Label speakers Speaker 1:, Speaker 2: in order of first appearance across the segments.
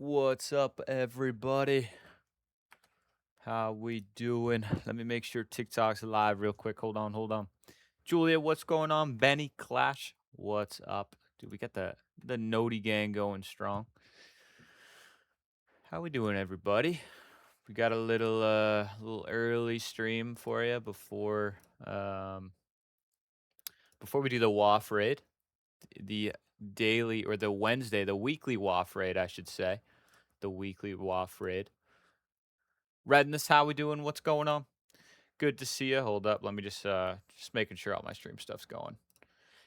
Speaker 1: What's up, everybody? How we doing? Let me make sure TikTok's live real quick. Hold on. Julia, what's going on? Benny Clash, what's up? Dude, we got the Noti gang going strong. How we doing, everybody? We got a little early stream for you before we do the WAF raid, the daily or the Wednesday, the weekly WAF raid, I should say, the weekly WAF raid. Redness, how we doing? What's going on? Good to see you. Hold up, let me just making sure all my stream stuff's going.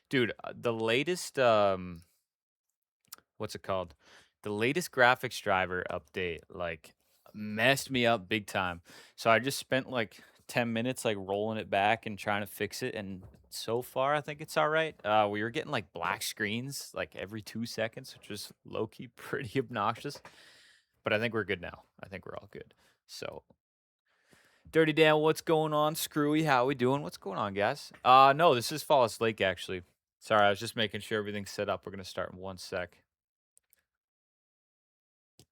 Speaker 1: Dude, the latest what's it called? The latest graphics driver update like messed me up big time. So I just spent like 10 minutes like rolling it back and trying to fix it, and so far I think it's all right. We were getting like black screens like every 2 seconds, which was low key pretty obnoxious. But I think we're good now. I think we're all good. So Dirty Dan, what's going on? Screwy, how we doing? What's going on, guys? No, this is Fallis Lake, actually. Sorry, I was just making sure everything's set up. We're gonna start in 1 sec. I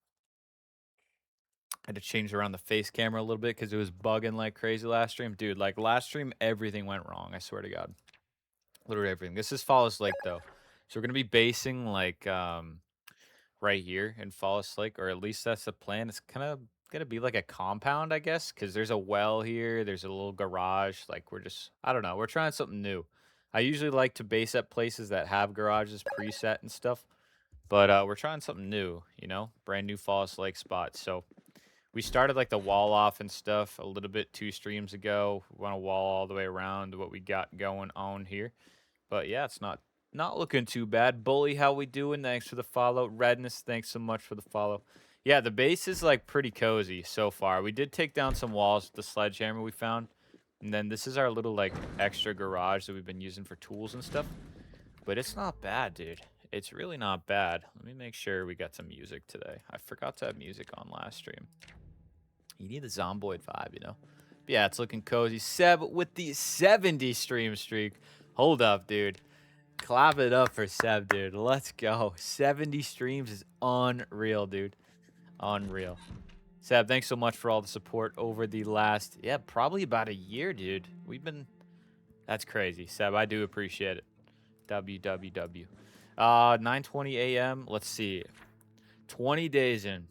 Speaker 1: had to change around the face camera a little bit because it was bugging like crazy last stream. Dude, like last stream, everything went wrong. I swear to God. Literally everything. This is Fallis Lake, though. So we're gonna be basing like right here in Fallis Lake, or at least that's the plan. It's kind of gonna be like a compound, I guess, because there's a well here. There's a little garage. Like I don't know. We're trying something new. I usually like to base at places that have garages preset and stuff, but we're trying something new. Brand new Fallis Lake spot. So we started like the wall off and stuff a little bit 2 streams ago. We want to wall all the way around what we got going on here. But yeah, it's not looking too bad. Bully, how we doing? Thanks for the follow. Redness, thanks so much for the follow. Yeah, the base is like pretty cozy so far. We did take down some walls with the sledgehammer we found. And then this is our little like extra garage that we've been using for tools and stuff. But it's not bad, dude. It's really not bad. Let me make sure we got some music today. I forgot to have music on last stream. You need the Zomboid vibe, you know? But yeah, it's looking cozy. Seb with the 70 stream streak. Hold up, dude. Clap it up for Seb, dude. Let's go. 70 streams is unreal, dude. Unreal. Seb, thanks so much for all the support over the last, probably about a year, dude. That's crazy. Seb, I do appreciate it. WWW. 9:20 a.m. Let's see. 20 days in.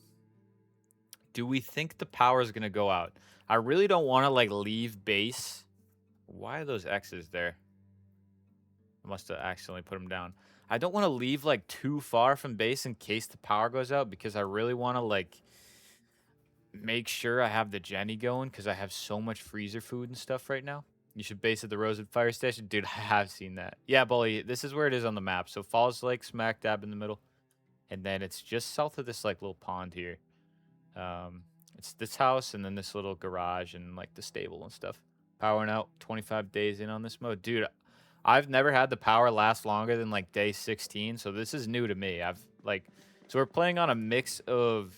Speaker 1: Do we think the power is going to go out? I really don't want to, like, leave base. Why are those X's there? I must have accidentally put them down. I don't want to leave, like, too far from base in case the power goes out because I really want to, like, make sure I have the Jenny going because I have so much freezer food and stuff right now. You should base at the Rosewood Fire Station. Dude, I have seen that. Yeah, Bully, this is where it is on the map. So Falls Lake, smack dab in the middle. And then it's just south of this, like, little pond here. It's this house and then this little garage and, like, the stable and stuff. Powering out 25 days in on this mode. Dude, I've never had the power last longer than, like, day 16, so this is new to me. So we're playing on a mix of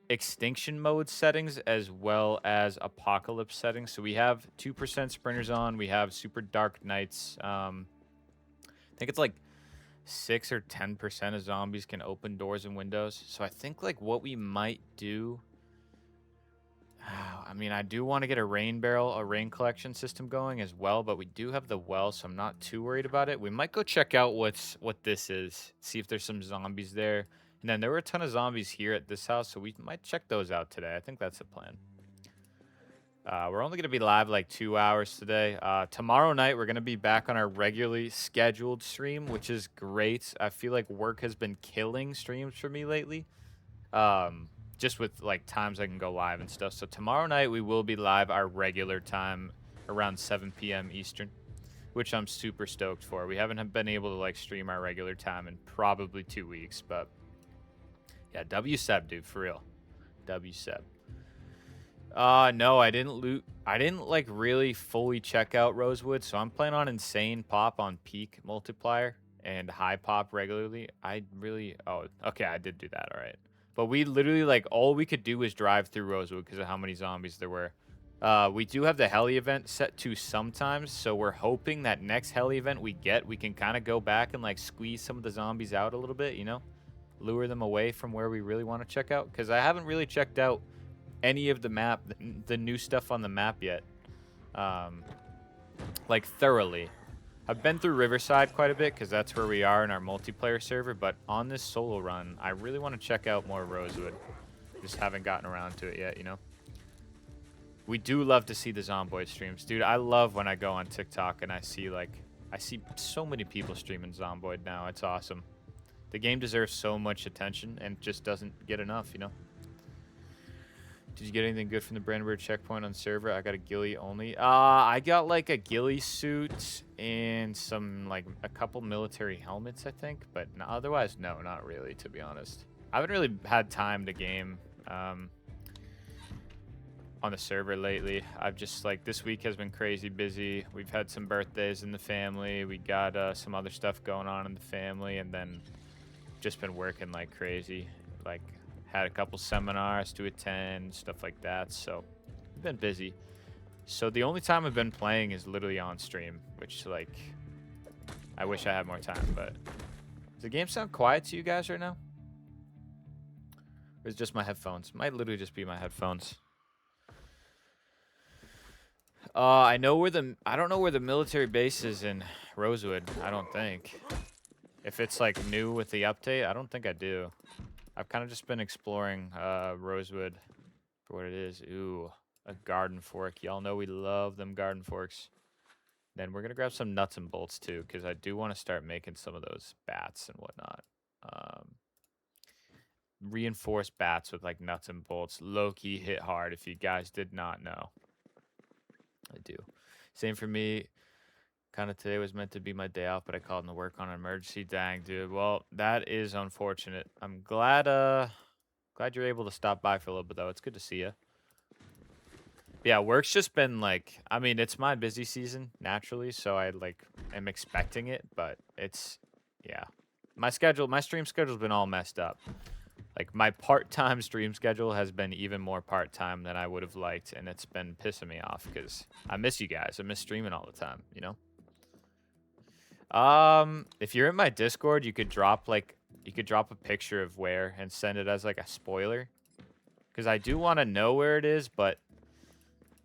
Speaker 1: extinction mode settings as well as apocalypse settings. So we have 2% sprinters on. We have super dark nights. I think it's like 6 or 10% of zombies can open doors and windows. So I think like what we might do, I mean, I do want to get a rain collection system going as well, but we do have the well, so I'm not too worried about it. We might go check out what this is, see if there's some zombies there. And then there were a ton of zombies here at this house, so we might check those out today. I think that's the plan. We're only going to be live like 2 hours today. Tomorrow night, we're going to be back on our regularly scheduled stream, which is great. I feel like work has been killing streams for me lately. Just with like times I can go live and stuff. So tomorrow night, we will be live our regular time around 7 p.m. Eastern, which I'm super stoked for. We haven't been able to like stream our regular time in probably 2 weeks, but yeah, W Seb, dude, for real. W Seb. No, I didn't loot. I didn't like really fully check out Rosewood, so I'm playing on insane pop on peak multiplier and high pop regularly. Oh, okay, I did do that, all right. But we literally like all we could do was drive through Rosewood because of how many zombies there were. We do have the heli event set to sometimes, so we're hoping that next heli event we get, we can kind of go back and like squeeze some of the zombies out a little bit, you know? lure them away from where we really want to check out, because I haven't really checked out any of the map, the new stuff on the map yet, like thoroughly. I've been through Riverside quite a bit because that's where we are in our multiplayer server, but on this solo run, I really want to check out more Rosewood. Just haven't gotten around to it yet, you know? We do love to see the Zomboid streams. Dude, I love when I go on TikTok and I see so many people streaming Zomboid now. It's awesome. The game deserves so much attention and just doesn't get enough, you know? Did you get anything good from the Brandenburg checkpoint on server? I got a ghillie only. I got like a ghillie suit and a couple military helmets, I think. But otherwise, no, not really, to be honest. I haven't really had time to game on the server lately. I've just this week has been crazy busy. We've had some birthdays in the family. We got some other stuff going on in the family, and then just been working like crazy. Had a couple seminars to attend, stuff like that. So I've been busy. So the only time I've been playing is literally on stream, which I wish I had more time. But does the game sound quiet to you guys right now? Or is it just my headphones? Might literally just be my headphones. I don't know where the military base is in Rosewood. I don't think. If it's new with the update, I don't think I do. I've kind of just been exploring Rosewood for what it is. Ooh, a garden fork. Y'all know we love them garden forks. Then we're going to grab some nuts and bolts too, because I do want to start making some of those bats and whatnot. Reinforced bats with nuts and bolts. Low-key hit hard if you guys did not know. I do. Same for me. Kind of today was meant to be my day off, but I called in to work on an emergency. Dang, dude. Well, that is unfortunate. I'm glad you're able to stop by for a little bit, though. It's good to see you. Yeah, work's just been I mean, it's my busy season naturally, so I am expecting it, but yeah. My stream schedule's been all messed up. My part-time stream schedule has been even more part-time than I would have liked, and it's been pissing me off because I miss you guys. I miss streaming all the time, you know? If you're in my Discord, you could drop a picture of where and send it as a spoiler. Because I do want to know where it is, but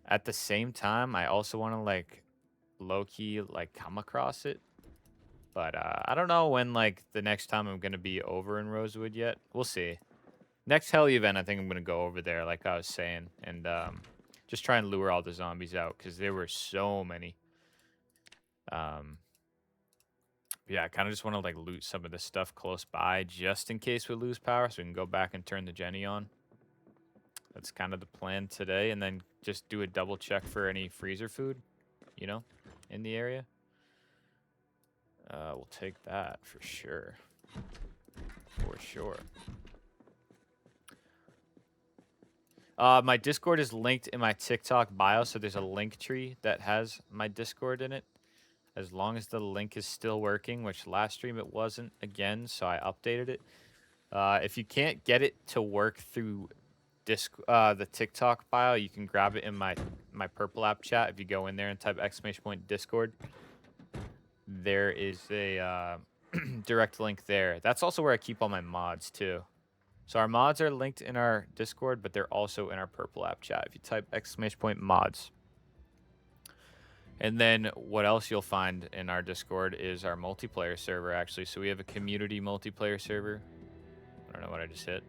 Speaker 1: at the same time, I also want to low-key come across it. But I don't know when the next time I'm gonna be over in Rosewood yet. We'll see. Next Heli event, I think I'm gonna go over there, like I was saying, and just try and lure all the zombies out because there were so many. Yeah, I kind of just want to loot some of this stuff close by just in case we lose power, so we can go back and turn the Jenny on. That's kind of the plan today, and then just do a double check for any freezer food, you know, in the area. We'll take that for sure. For sure. My Discord is linked in my TikTok bio, so there's a link tree that has my Discord in it. As long as the link is still working, which last stream it wasn't again, so I updated it. If you can't get it to work through the TikTok bio, you can grab it in my purple app chat. If you go in there and type !Discord, there is a direct link there. That's also where I keep all my mods too. So our mods are linked in our Discord, but they're also in our purple app chat. If you type !mods. And then what else you'll find in our Discord is our multiplayer server, actually. So we have a community multiplayer server. I don't know what I just hit.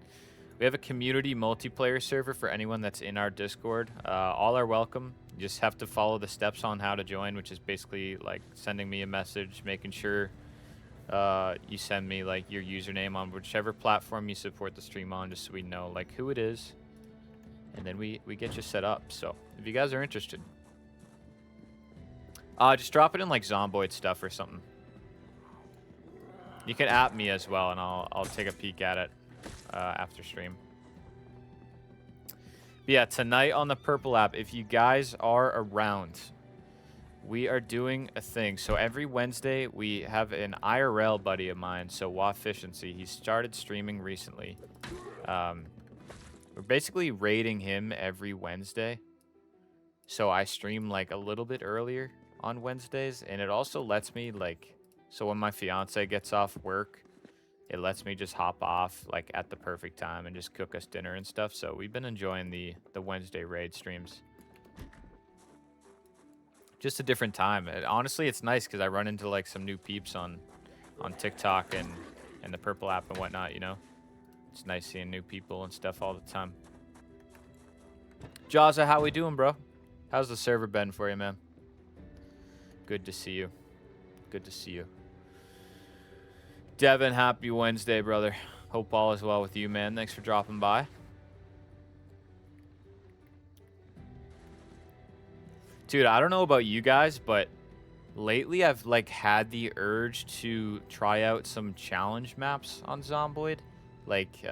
Speaker 1: We have a community multiplayer server for anyone that's in our Discord. All are welcome. You just have to follow the steps on how to join, which is basically sending me a message, making sure you send me your username on whichever platform you support the stream on, just so we know who it is. And then we get you set up. So if you guys are interested, just drop it in Zomboid stuff or something. You can app me as well, and I'll take a peek at it after stream. But yeah, tonight on the purple app, if you guys are around, we are doing a thing. So every Wednesday, we have an IRL buddy of mine, so Wafficiency. He started streaming recently. We're basically raiding him every Wednesday. So I stream a little bit earlier on Wednesdays, and it also lets me so when my fiance gets off work, it lets me just hop off like at the perfect time and just cook us dinner and stuff. So we've been enjoying the Wednesday raid streams. Just a different time. Honestly, it's nice because I run into like some new peeps on TikTok and the Purple app and whatnot. You know, it's nice seeing new people and stuff all the time. Jazza, how we doing, bro? How's the server been for you, man? Good to see you. Good to see you. Devin, happy Wednesday, brother. Hope all is well with you, man. Thanks for dropping by. Dude, I don't know about you guys, but lately I've like had the urge to try out some challenge maps on Zomboid. Like,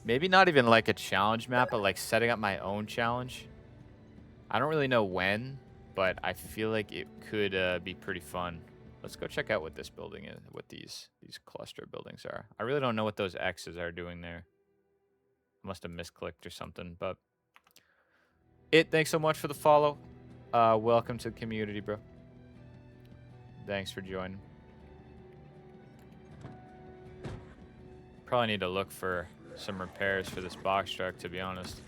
Speaker 1: maybe not even like a challenge map, but like setting up my own challenge. I don't really know when, but I feel like it could be pretty fun. Let's go check out what this building is, what these cluster buildings are. I really don't know what those X's are doing there. I must have misclicked or something, but thanks so much for the follow. Welcome to the community, bro. Thanks for joining. Probably need to look for some repairs for this box truck, to be honest.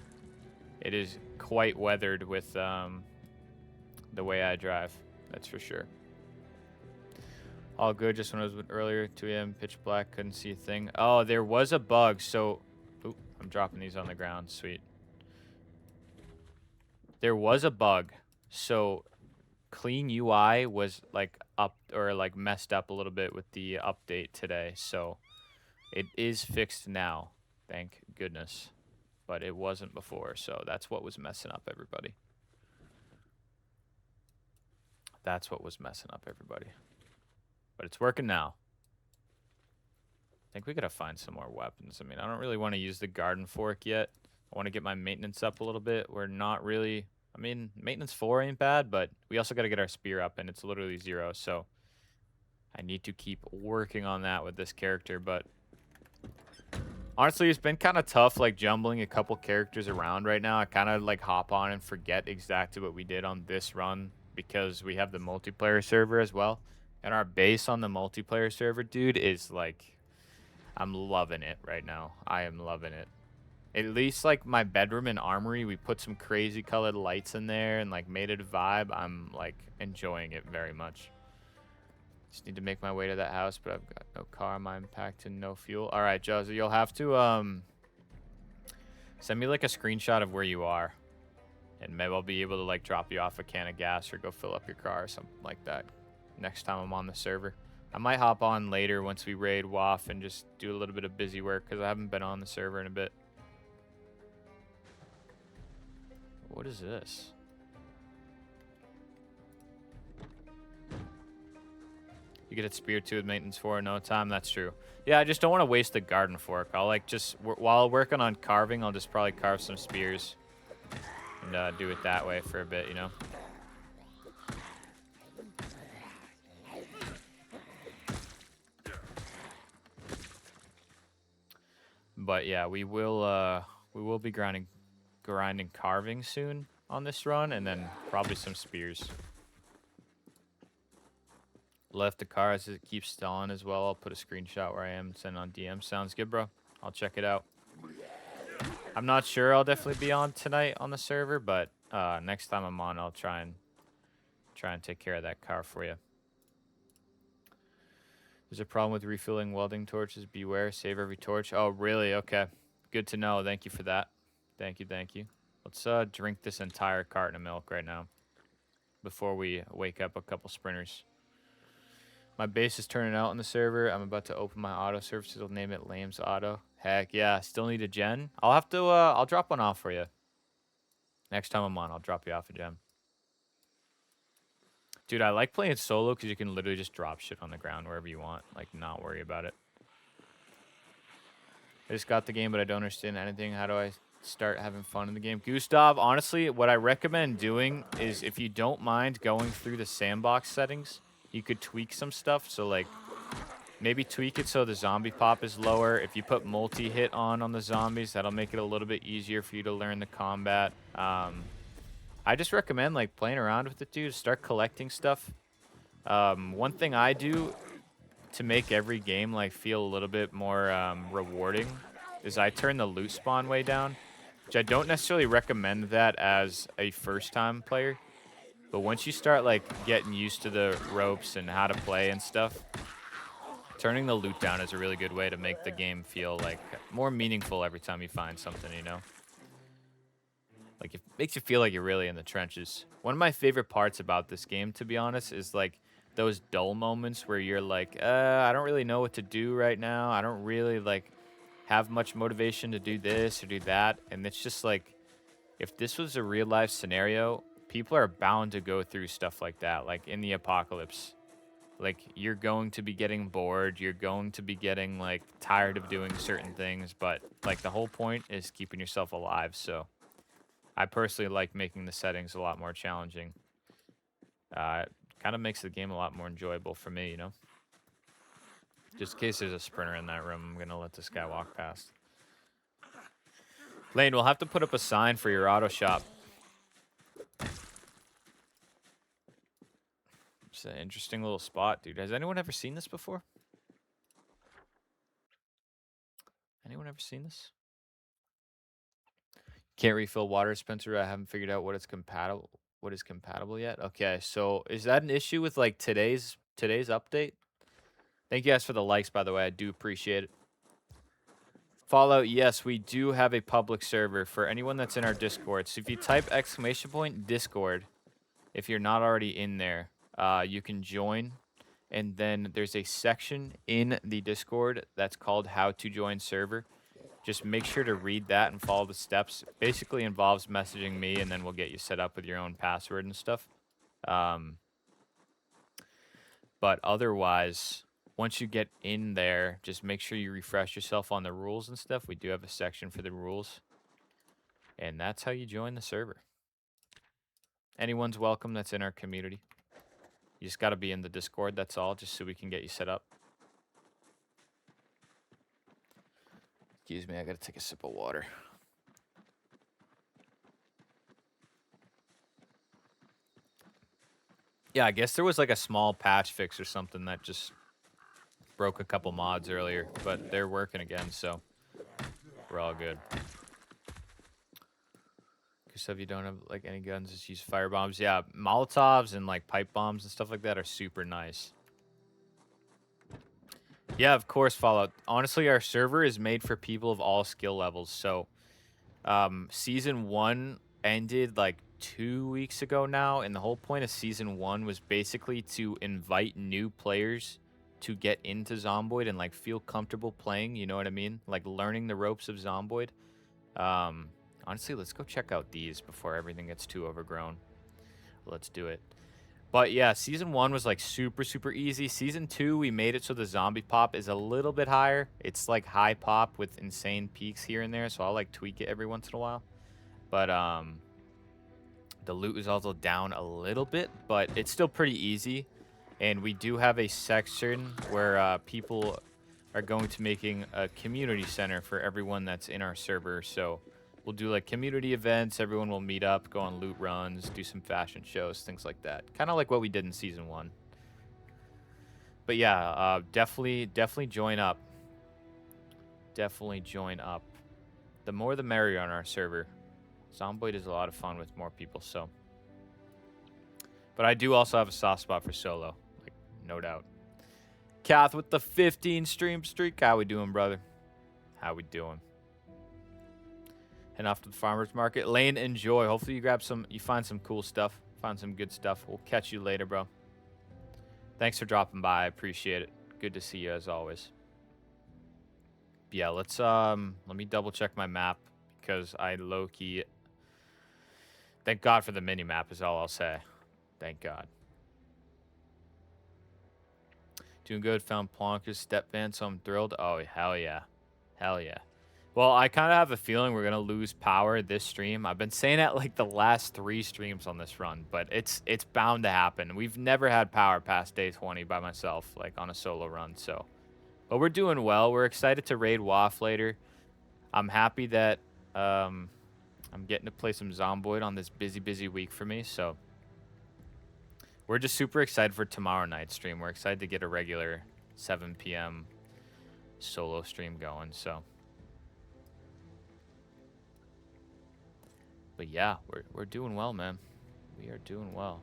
Speaker 1: It is quite weathered with the way I drive, that's for sure. All good, just when it was earlier, 2 a.m., pitch black, couldn't see a thing. Oh, there was a bug, so... Oop, I'm dropping these on the ground, sweet. There was a bug, so Clean UI was like up or like messed up a little bit with the update today, so it is fixed now, thank goodness. But it wasn't before, so that's what was messing up everybody. That's what was messing up everybody. But it's working now. I think we gotta find some more weapons. I mean, I don't really want to use the garden fork yet. I want to get my maintenance up a little bit. We're not really... I mean, maintenance 4 ain't bad, but we also got to get our spear up, and it's literally 0, so I need to keep working on that with this character, but honestly, it's been kind of tough, like, jumbling a couple characters around right now. I kind of, like, hop on and forget exactly what we did on this run because we have the multiplayer server as well, and our base on the multiplayer server, dude, is, like, I'm loving it right now. I am loving it. At least, like, my bedroom and armory, we put some crazy colored lights in there and, like, made it a vibe. I'm, like, enjoying it very much. Just need to make my way to that house, but I've got no car. I'm packed and no fuel. All right, Josie, you'll have to send me, like, a screenshot of where you are. And maybe I'll be able to, like, drop you off a can of gas or go fill up your car or something like that next time I'm on the server. I might hop on later once we raid WAF and just do a little bit of busy work because I haven't been on the server in a bit. What is this? You get it spear 2 with maintenance 4 in no time. That's true. Yeah, I just don't want to waste the garden fork. I'll like just while working on carving, I'll just probably carve some spears and do it that way for a bit, you know. But yeah, we will be grinding carving soon on this run, and then probably some spears. Left the car as it keeps stalling as well. I'll put a screenshot where I am and send on DM. Sounds good, bro. I'll check it out. I'm not sure I'll definitely be on tonight on the server, but next time I'm on, I'll try and take care of that car for you. There's a problem with refilling welding torches. Beware, save every torch. Oh, really? Okay. Good to know. Thank you for that. Thank you, thank you. Let's drink this entire carton of milk right now before we wake up a couple sprinters. My base is turning out on the server. I'm about to open my auto services. I'll name it Lames Auto. Heck yeah, still need a gen. I'll have to, I'll drop one off for you. Next time I'm on, I'll drop you off a gem. Dude, I like playing solo because you can literally just drop shit on the ground wherever you want. Like, not worry about it. I just got the game, but I don't understand anything. How do I start having fun in the game? Gustav, honestly, what I recommend doing is if you don't mind going through the sandbox settings, you could tweak some stuff. So, like, maybe tweak it so the zombie pop is lower. If you put multi-hit on the zombies, that'll make it a little bit easier for you to learn the combat. I just recommend, like, playing around with it, dude. Start collecting stuff. One thing I do to make every game like feel a little bit more rewarding is I turn the loot spawn way down, which I don't necessarily recommend that as a first time player. But once you start like getting used to the ropes and how to play and stuff, turning the loot down is a really good way to make the game feel like more meaningful every time you find something, you know? Like it makes you feel like you're really in the trenches. One of my favorite parts about this game, to be honest, is like those dull moments where you're like, I don't really know what to do right now. I don't really like have much motivation to do this or do that. And it's just like, if this was a real life scenario, people are bound to go through stuff like that. Like in the apocalypse, like you're going to be getting bored. You're going to be getting like tired of doing certain things. But like the whole point is keeping yourself alive. So I personally like making the settings a lot more challenging. It kind of makes the game a lot more enjoyable for me, you know? Just in case there's a sprinter in that room, I'm going to let this guy walk past. Lane, we'll have to put up a sign for your auto shop. It's an interesting little spot, dude. Has anyone ever seen this before? Anyone ever seen this? Can't refill water, Spencer. I haven't figured out what is compatible yet. Okay, so is that an issue with like today's update? Thank you guys for the likes, by the way. I do appreciate it. Fallout, yes, we do have a public server for anyone that's in our Discord. So if you type !Discord, if you're not already in there, you can join. And then there's a section in the Discord that's called How to Join Server. Just make sure to read that and follow the steps. Basically involves messaging me, and then we'll get you set up with your own password and stuff. But otherwise, once you get in there, just make sure you refresh yourself on the rules and stuff. We do have a section for the rules. And that's how you join the server. Anyone's welcome that's in our community. You just got to be in the Discord, that's all, just so we can get you set up. Excuse me, I got to take a sip of water. Yeah, I guess there was like a small patch fix or something that just broke a couple mods earlier, but they're working again, so we're all good. So if you don't have like any guns, just use fire bombs. Yeah, Molotovs and like pipe bombs and stuff like that are super nice. Yeah, of course, Fallout. Honestly, our server is made for people of all skill levels. So, season 1 ended like 2 weeks ago now, and the whole point of season 1 was basically to invite new players to get into Zomboid and like feel comfortable playing. You know what I mean? Like learning the ropes of Zomboid. Honestly, let's go check out these before everything gets too overgrown. Let's do it. But yeah, season 1 was like super, super easy. Season 2, we made it so the zombie pop is a little bit higher. It's like high pop with insane peaks here and there, so I'll like tweak it every once in a while. But the loot is also down a little bit, but it's still pretty easy. And we do have a section where people are going to making a community center for everyone that's in our server. So we'll do like community events. Everyone will meet up, go on loot runs, do some fashion shows, things like that. Kind of like what we did in season 1. But yeah, definitely join up. Definitely join up. The more the merrier on our server. Zomboid is a lot of fun with more people, so. But I do also have a soft spot for solo, like no doubt. Kath with the 15 stream streak. How we doing, brother? How we doing? Head off to the farmer's market. Lane, enjoy. Hopefully you find some cool stuff. Find some good stuff. We'll catch you later, bro. Thanks for dropping by. I appreciate it. Good to see you as always. Yeah, let's let me double check my map because I low-key. Thank God for the mini map is all I'll say. Thank God. Doing good. Found Plonker's step van, so I'm thrilled. Oh, hell yeah. Hell yeah. Well, I kind of have a feeling we're going to lose power this stream. I've been saying that like the last 3 streams on this run, but it's bound to happen. We've never had power past day 20 by myself, like on a solo run, so. But we're doing well. We're excited to raid WAF later. I'm happy that I'm getting to play some Zomboid on this busy week for me, so. We're just super excited for tomorrow night's stream. We're excited to get a regular 7 p.m. solo stream going, so. But yeah, we're doing well, man. We are doing well.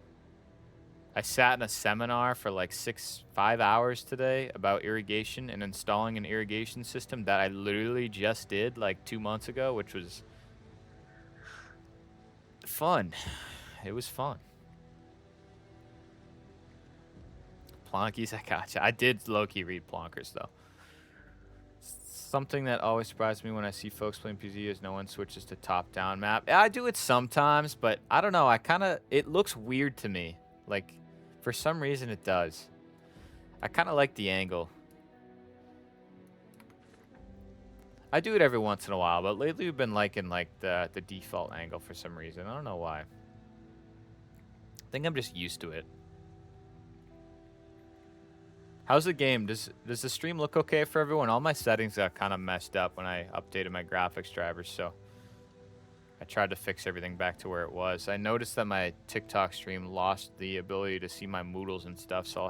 Speaker 1: I sat in a seminar for like 5 hours today about irrigation and installing an irrigation system that I literally just did like 2 months ago, which was fun. It was fun. Plonkies, I gotcha. I did low-key read Plonkers, though. Something that always surprises me when I see folks playing PZ is no one switches to top-down map. I do it sometimes, but I don't know. It looks weird to me. Like, for some reason it does. I kind of like the angle. I do it every once in a while, but lately we've been liking like the default angle for some reason. I don't know why. I think I'm just used to it. How's the game? Does the stream look okay for everyone? All my settings got kind of messed up when I updated my graphics drivers, so I tried to fix everything back to where it was. I noticed that my TikTok stream lost the ability to see my moodles and stuff, so I'll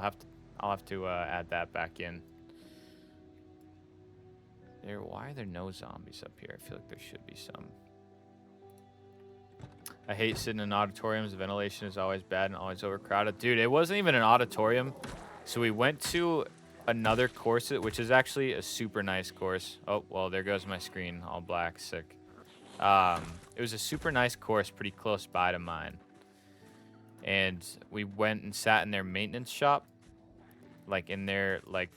Speaker 1: have to add that back in. Why are there no zombies up here? I feel like there should be some. I hate sitting in auditoriums. The ventilation is always bad and always overcrowded. Dude, it wasn't even an auditorium. So we went to another course, which is actually a super nice course. Oh, well, there goes my screen, all black, sick. It was a super nice course pretty close by to mine. And we went and sat in their maintenance shop, like in their, like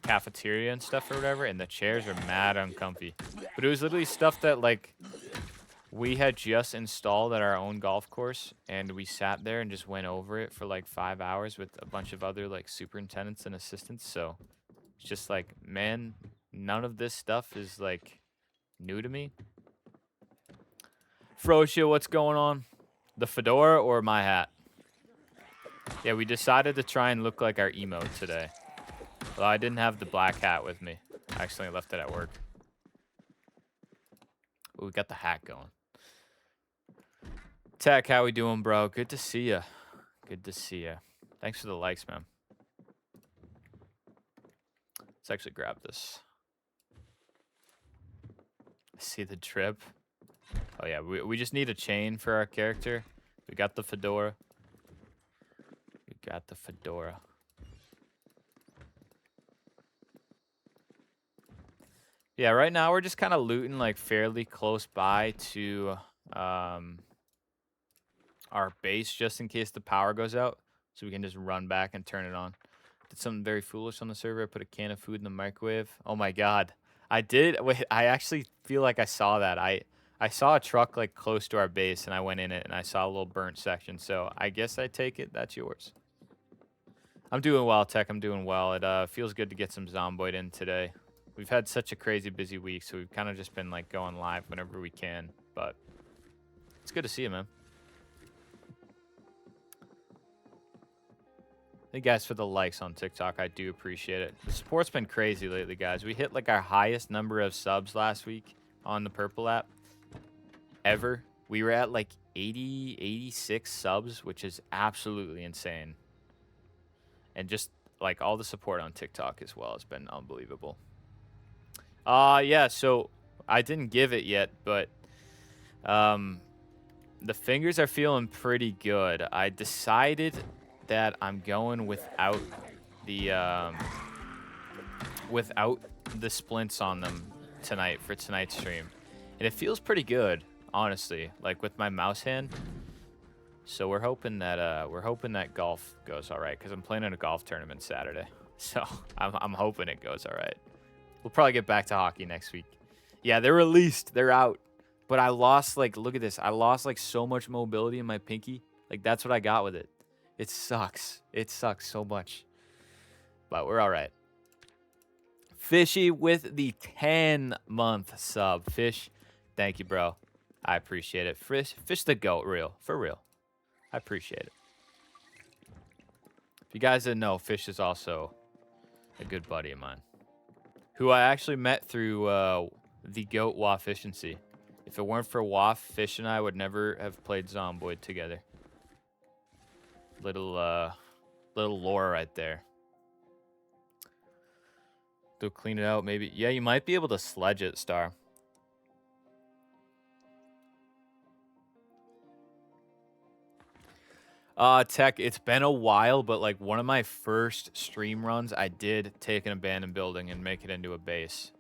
Speaker 1: cafeteria and stuff or whatever, and the chairs are mad uncomfy. But it was literally stuff that, like, we had just installed at our own golf course, and we sat there and just went over it for like 5 hours with a bunch of other like superintendents and assistants. So it's just like, man, none of this stuff is like new to me. Froshia, what's going on? The fedora or my hat? Yeah, we decided to try and look like our emote today. Well, I didn't have the black hat with me. I accidentally left it at work. Ooh, we got the hat going. Tech, how we doing, bro? Good to see ya. Good to see ya. Thanks for the likes, man. Let's actually grab this. See the drip? Oh, yeah. We just need a chain for our character. We got the fedora. We got the fedora. Yeah, right now we're just kind of looting like fairly close by to our base just in case the power goes out, so we can just run back and turn it on. Did something very foolish on the server. I put a can of food in the microwave. Oh my god. I did. Wait, I actually feel like I saw that. I saw a truck like close to our base and I went in it and I saw a little burnt section. So I guess I take it that's yours. I'm doing well, Tech. I'm doing well. It feels good to get some Zomboid in today. We've had such a crazy busy week, so we've kind of just been like going live whenever we can, but it's good to see you, man. Thank you guys for the likes on TikTok. I do appreciate it. The support's been crazy lately, guys. We hit like our highest number of subs last week on the Purple app ever. We were at like 80, 86 subs, which is absolutely insane. And just like all the support on TikTok as well has been unbelievable. Yeah, so I didn't give it yet, but the fingers are feeling pretty good. I decided that I'm going without the splints on them tonight for tonight's stream, and it feels pretty good, honestly, like with my mouse hand. So we're hoping that golf goes all right, because I'm playing in a golf tournament Saturday, so I'm hoping it goes all right. We'll probably get back to hockey next week. Yeah, they're released, they're out, but I lost, like, look at this, I lost like so much mobility in my pinky. Like, that's what I got with it. It sucks. It sucks so much. But we're all right. Fishy with the 10-month sub. Fish, thank you, bro. I appreciate it. Fish the goat, real. For real. I appreciate it. If you guys didn't know, Fish is also a good buddy of mine, who I actually met through the GOAT WAF Efficiency. If it weren't for WAF, Fish and I would never have played Zomboid together. Little lore right there. To clean it out, maybe. Yeah, you might be able to sledge it, Star. Tech, it's been a while, but like one of my first stream runs, I did take an abandoned building and make it into a base.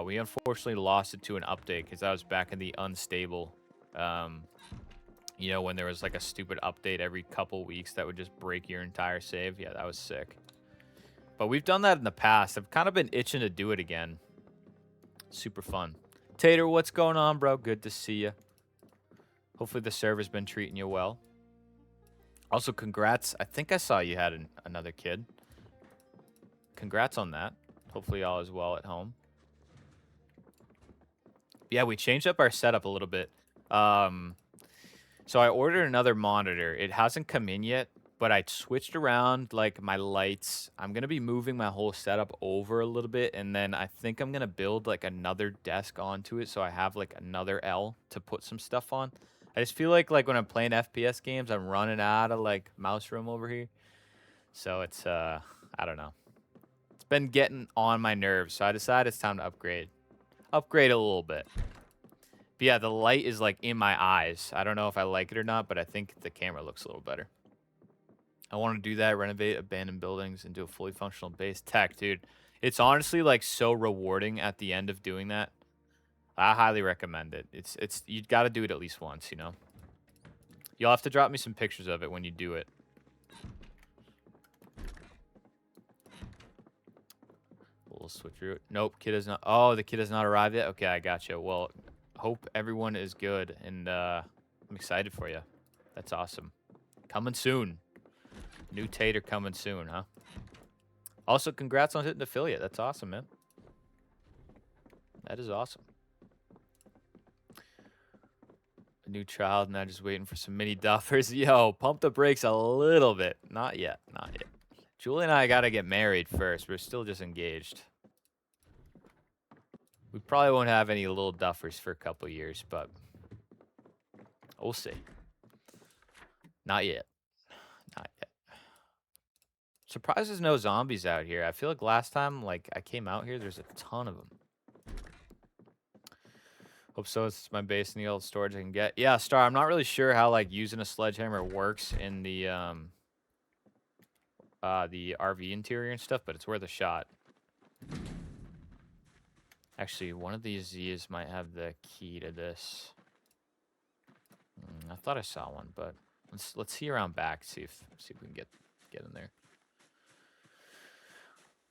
Speaker 1: We unfortunately lost it to an update because I was back in the unstable. You know, when there was like a stupid update every couple weeks that would just break your entire save. Yeah, that was sick. But we've done that in the past. I've kind of been itching to do it again. Super fun. Tater, what's going on, bro? Good to see you. Hopefully the server's been treating you well. Also, congrats. I think I saw you had another kid. Congrats on that. Hopefully all is well at home. Yeah, we changed up our setup a little bit. So I ordered another monitor. It hasn't come in yet, but I switched around like my lights. I'm going to be moving my whole setup over a little bit, and then I think I'm going to build like another desk onto it so I have like another L to put some stuff on. I just feel like when I'm playing FPS games, I'm running out of like mouse room over here. So it's I don't know. It's been getting on my nerves, so I decided it's time to upgrade. Upgrade a little bit. But yeah, the light is like in my eyes. I don't know if I like it or not, but I think the camera looks a little better. I want to do that, renovate abandoned buildings into a fully functional base. Tech, dude. It's honestly like so rewarding at the end of doing that. I highly recommend it. It's you got to do it at least once, you know. You'll have to drop me some pictures of it when you do it. We'll switch through it. Nope, kid has not. Oh, the kid has not arrived yet. Okay, I gotcha. Well, hope everyone is good, and I'm excited for you. That's awesome. Coming soon. New Tater coming soon, huh? Also, congrats on hitting affiliate. That's awesome, man. That is awesome. A new child, now just waiting for some mini duffers. Yo, pump the brakes a little bit. Not yet. Not yet. Julie and I got to get married first. We're still just engaged. We probably won't have any little duffers for a couple years, but we'll see. Not yet. Not yet. Surprised there's no zombies out here. I feel like last time, I came out here, there's a ton of them. Hope so. It's my base in the old storage I can get. Yeah, Star, I'm not really sure how, using a sledgehammer works in the RV interior and stuff, but it's worth a shot. Actually, one of these Z's might have the key to this. I thought I saw one, but let's see around back, see if we can get in there.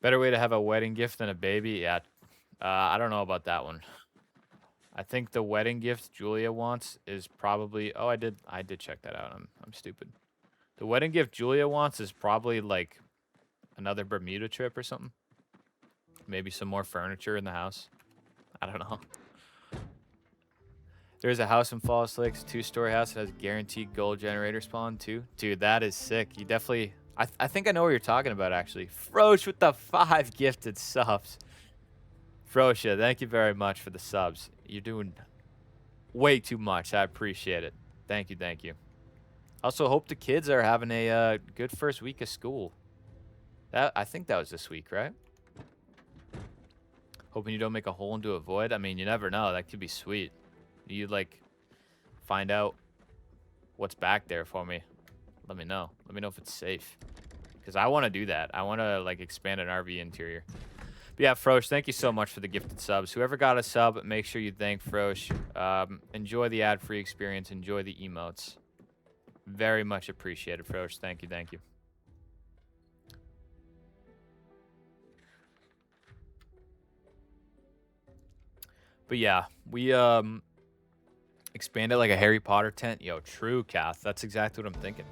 Speaker 1: Better way to have a wedding gift than a baby? Yeah. I don't know about that one. I think the wedding gift Julia wants is probably... Oh, I did check that out. I'm stupid. The wedding gift Julia wants is probably like another Bermuda trip or something. Maybe some more furniture in the house. I don't know. There's a house in Falls Lakes, 2-story house that has guaranteed gold generator spawn too. Dude, that is sick. You definitely... I think I know what you're talking about, actually. Frosh with the 5 gifted subs. Frosha, thank you very much for the subs. You're doing way too much. I appreciate it. Thank you, thank you. Also, hope the kids are having a good first week of school. I think that was this week, right? Hoping you don't make a hole into a void. I mean, you never know. That could be sweet. You find out what's back there for me. Let me know. Let me know if it's safe. Because I want to do that. I want to expand an RV interior. But yeah, Frosh, thank you so much for the gifted subs. Whoever got a sub, make sure you thank Frosh. Enjoy the ad-free experience. Enjoy the emotes. Very much appreciated, Frosh. Thank you, thank you. But yeah, we expanded like a Harry Potter tent. Yo, true, Kath. That's exactly what I'm thinking.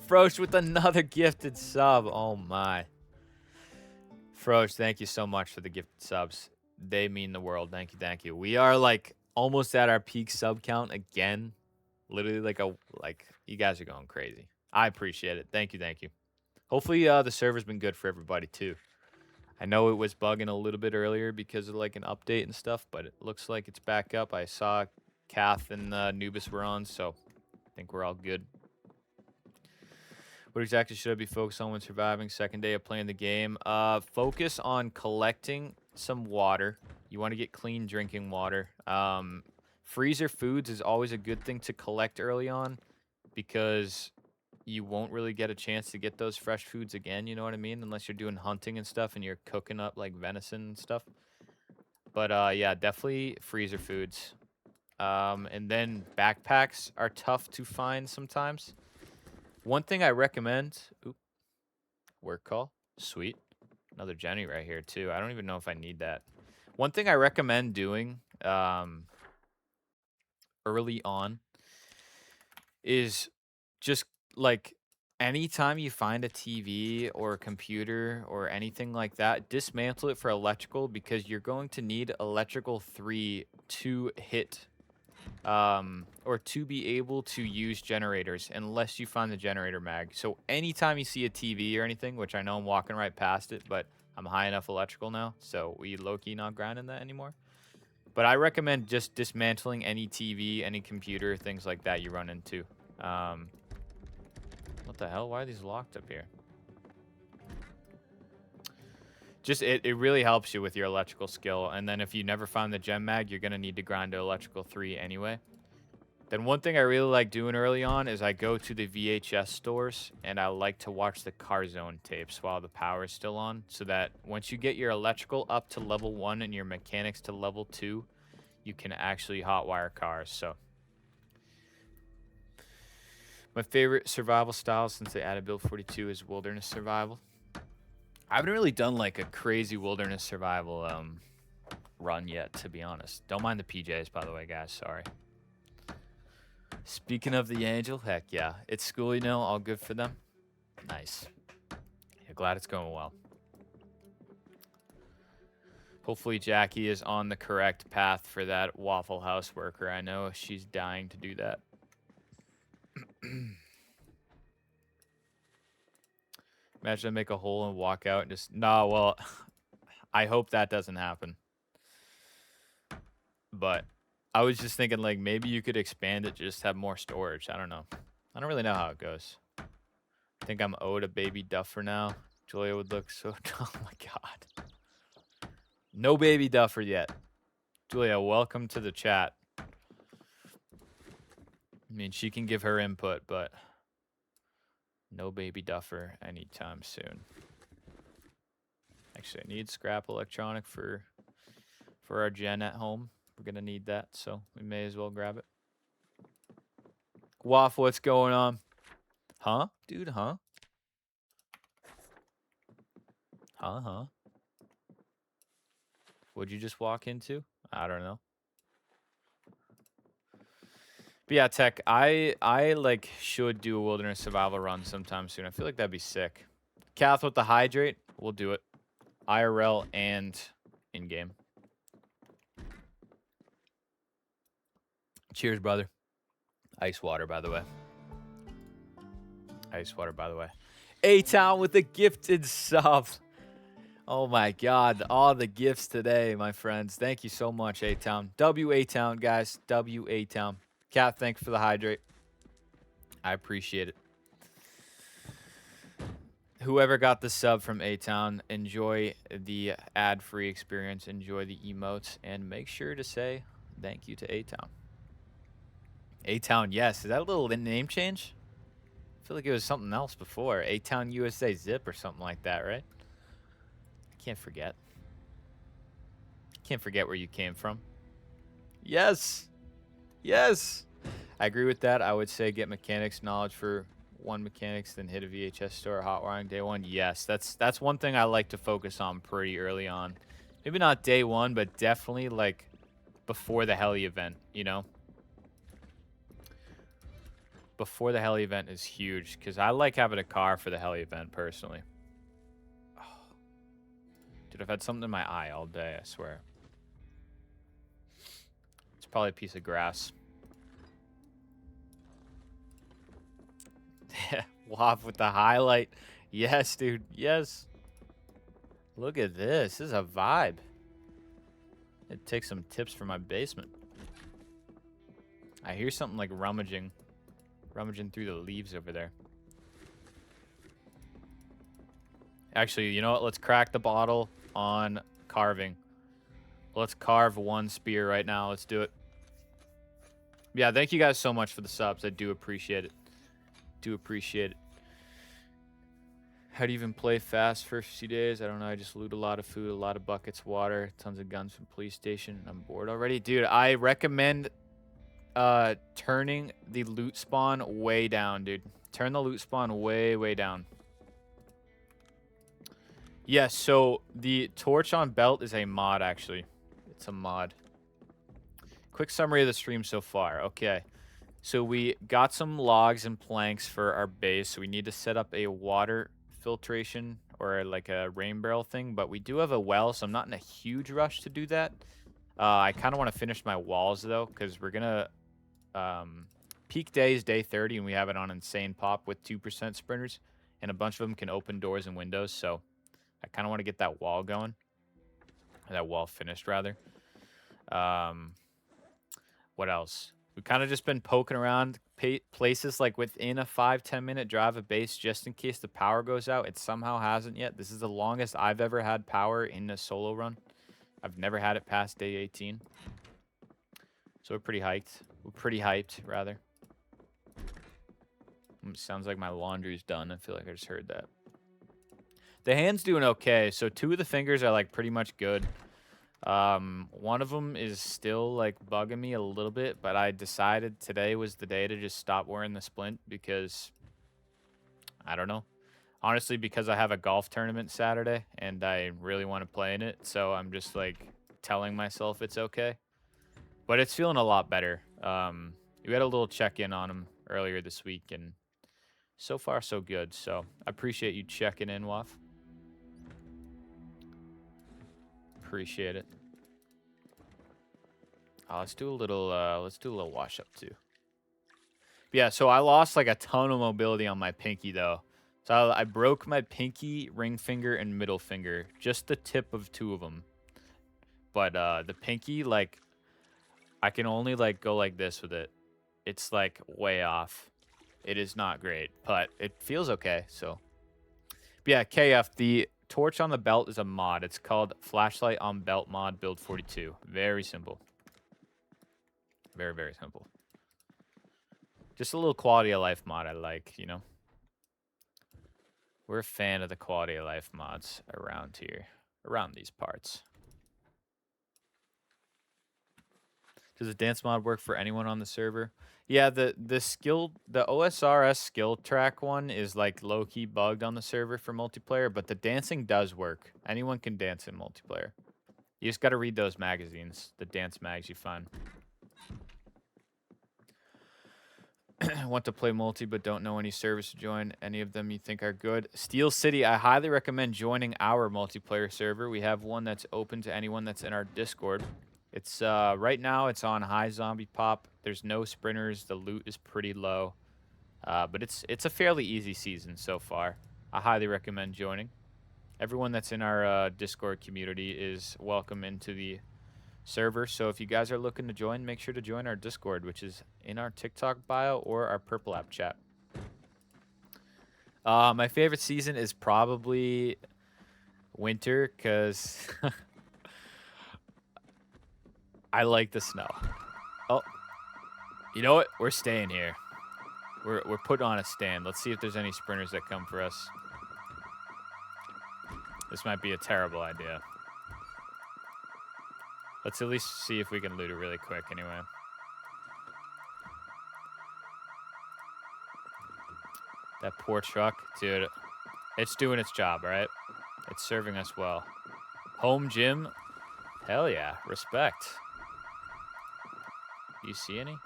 Speaker 1: Frosh with another gifted sub. Oh my. Frosh, thank you so much for the gifted subs. They mean the world. Thank you, thank you. We are almost at our peak sub count again. Literally you guys are going crazy. I appreciate it. Thank you, thank you. Hopefully the server's been good for everybody too. I know it was bugging a little bit earlier because of an update and stuff, but it looks like it's back up. I saw Kath and Nubis were on, so I think we're all good. What exactly should I be focused on when surviving? Second day of playing the game. Focus on collecting some water. You want to get clean drinking water. Freezer foods is always a good thing to collect early on because you won't really get a chance to get those fresh foods again, you know what I mean? Unless you're doing hunting and stuff and you're cooking up like venison and stuff. But yeah, definitely freezer foods. And then backpacks are tough to find sometimes. One thing I recommend, oop, work call, sweet. Another Jenny right here too. I don't even know if I need that. One thing I recommend doing early on is just like anytime you find a TV or a computer or anything like that, dismantle it for electrical because you're going to need electrical 3 to hit or to be able to use generators unless you find the generator mag. So anytime you see a TV or anything, which I know I'm walking right past it, but I'm high enough electrical now, so we low-key not grinding that anymore. But I recommend just dismantling any TV, any computer, things like that you run into. What the hell? Why are these locked up here? Just, it really helps you with your electrical skill. And then if you never find the gem mag, you're going to need to grind to electrical 3 anyway. Then one thing I really like doing early on is I go to the VHS stores and I like to watch the Car Zone tapes while the power is still on so that once you get your electrical up to level 1 and your mechanics to level 2, you can actually hotwire cars. So my favorite survival style since they added Build 42 is wilderness survival. I haven't really done like a crazy wilderness survival run yet, to be honest. Don't mind the PJs, by the way, guys. Sorry. Speaking of the Angel, heck yeah. It's school, you know, all good for them. Nice. Yeah, glad it's going well. Hopefully Jackie is on the correct path for that Waffle House worker. I know she's dying to do that. Imagine I make a hole and walk out and just... Nah, well, I hope that doesn't happen. But I was just thinking, like, maybe you could expand it, just have more storage. I don't know. I don't really know how it goes. I think I'm owed a baby duffer now. Julia would look so... Oh, my God. No baby duffer yet. Julia, welcome to the chat. I mean, she can give her input, but... No baby duffer anytime soon. Actually, I need scrap electronic for our gen at home. We're going to need that, so we may as well grab it. Waff, what's going on? Huh? Dude, huh? Huh? What'd you just walk into? I don't know. But yeah, Tech, I like should do a wilderness survival run sometime soon. I feel like that'd be sick. Kath with the hydrate, we'll do it. IRL and in-game. Cheers, brother. Ice water, by the way. Ice water, by the way. A-Town with a gifted sub. Oh my God, all the gifts today, my friends. Thank you so much, A-Town. W-A-Town, guys. W-A-Town. Cat, thanks for the hydrate. I appreciate it. Whoever got the sub from A-Town, enjoy the ad-free experience. Enjoy the emotes. And make sure to say thank you to A-Town. A-Town, yes. Is that a little name change? I feel like it was something else before. A-Town USA Zip or something like that, right? I can't forget. Can't forget where you came from. Yes. Yes. I agree with that. I would say get mechanics knowledge for one mechanics, then hit a VHS store, hot wiring day one. Yes, that's one thing I like to focus on pretty early on. Maybe not day one, but definitely like before the heli event, you know? Before the heli event is huge because I like having a car for the heli event personally. Oh. Dude, I've had something in my eye all day, I swear. It's probably a piece of grass. Waff with the highlight. Yes, dude. Yes. Look at this. This is a vibe. It takes some tips from my basement. I hear something like rummaging through the leaves over there. Actually, you know what? Let's crack the bottle on carving. Let's carve one spear right now. Let's do it. Yeah, thank you guys so much for the subs. I do appreciate it. Do appreciate it. How do you even play fast first few days? I don't know. I just loot a lot of food, a lot of buckets, water, tons of guns from police station. I'm bored already. Dude, I recommend turning the loot spawn way down, dude. Turn the loot spawn way down. Yes, so the torch on belt is a mod, actually. It's a mod. Quick summary of the stream so far. Okay. So we got some logs and planks for our base. So we need to set up a water filtration or like a rain barrel thing. But we do have a well, so I'm not in a huge rush to do that. I kind of want to finish my walls, though, because we're going to... peak day is day 30, and we have it on insane pop with 2% sprinters. And a bunch of them can open doors and windows. So I kind of want to get that wall going. That wall finished, rather. What else? We've kind of just been poking around places like within a 5-10 minute drive of base just in case the power goes out. It somehow hasn't yet. This is the longest I've ever had power in a solo run. I've never had it past day 18. So we're pretty hyped. We're pretty hyped, rather. Sounds like my laundry's done. I feel like I just heard that. The hand's doing okay. So 2 of the fingers are like pretty much good. One of them is still like bugging me a little bit, but I decided today was the day to just stop wearing the splint because I don't know. Honestly, because I have a golf tournament Saturday and I really want to play in it. So I'm just like telling myself it's okay, but it's feeling a lot better. We had a little check-in on him earlier this week and so far so good. So I appreciate you checking in, Waff. Appreciate it. Let's do a little wash up too. But yeah, so I lost like a ton of mobility on my pinky though. So I broke my pinky, ring finger, and middle finger. Just the tip of 2 of them. But the pinky, like, I can only like go like this with it. It's like way off. It is not great, but it feels okay. So, but yeah, KF, the torch on the belt is a mod. It's called Flashlight on Belt Mod Build 42. Very simple. Very simple. Just a little quality of life mod I like, you know. We're a fan of the quality of life mods around here, around these parts. Does the dance mod work for anyone on the server? Yeah, the OSRS skill track one is like low-key bugged on the server for multiplayer, but the dancing does work. Anyone can dance in multiplayer. You just got to read those magazines, the dance mags you find. Want to play multi but don't know any servers to join. Any of them you think are good? Steel City, I highly recommend joining our multiplayer server. We have one that's open to anyone that's in our Discord. It's right now it's on high zombie pop. There's no sprinters. The loot is pretty low. But it's a fairly easy season so far. I highly recommend joining. Everyone that's in our Discord community is welcome into the server. So if you guys are looking to join, make sure to join our Discord, which is in our TikTok bio or our Purple App chat. My favorite season is probably winter because I like the snow. Oh, you know what? We're staying here. We're putting on a stand. Let's see if there's any sprinters that come for us. This might be a terrible idea. Let's at least see if we can loot it really quick anyway. That poor truck, dude. It's doing its job, right? It's serving us well. Home gym? Hell yeah. Respect. You see any?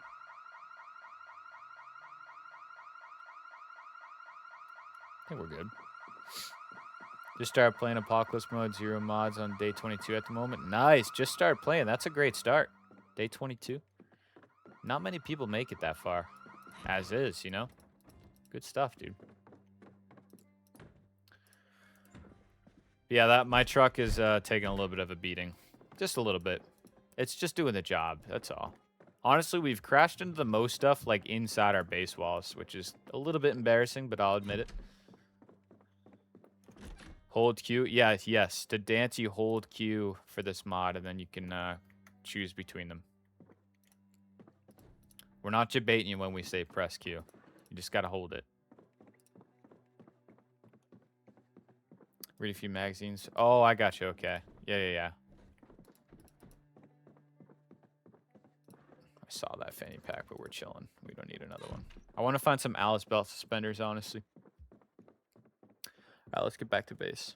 Speaker 1: I think we're good. Just started playing Apocalypse Mode, 0 mods on day 22 at the moment. Nice. Just started playing. That's a great start. Day 22. Not many people make it that far. As is, you know? Good stuff, dude. Yeah, my truck is taking a little bit of a beating. Just a little bit. It's just doing the job. That's all. Honestly, we've crashed into the most stuff like inside our base walls, which is a little bit embarrassing, but I'll admit it. Hold Q. Yeah, yes. To dance, you hold Q for this mod, and then you can choose between them. We're not debating you when we say press Q. You just gotta hold it. Read a few magazines. Oh, I got you. Okay. Yeah. I saw that fanny pack, but we're chilling. We don't need another one. I want to find some Alice belt suspenders, honestly. All right, let's get back to base.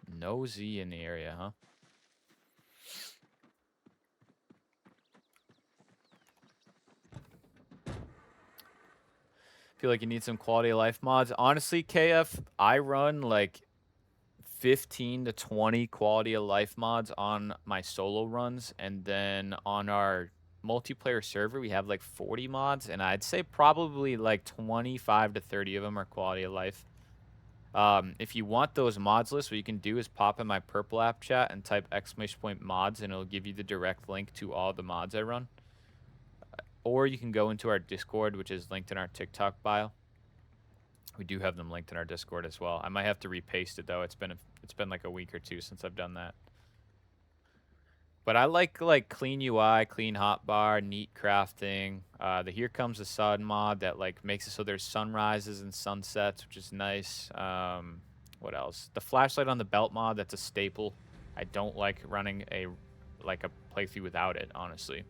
Speaker 1: No Z in the area, huh? Feel like you need some quality of life mods. Honestly, KF, I run like 15 to 20 quality of life mods on my solo runs, and then on our multiplayer server we have like 40 mods, and I'd say probably like 25 to 30 of them are quality of life. If you want those mods lists, what you can do is pop in my purple app chat and type !mods, and it'll give you the direct link to all the mods I run. Or you can go into our Discord, which is linked in our TikTok bio. We do have them linked in our Discord as well. I might have to repaste it though. It's been like a week or two since I've done that. But I like clean UI, clean hotbar, neat crafting. The Here Comes the Sun mod that like makes it so there's sunrises and sunsets, which is nice. What else? The flashlight on the belt mod, that's a staple. I don't like running a playthrough without it, honestly.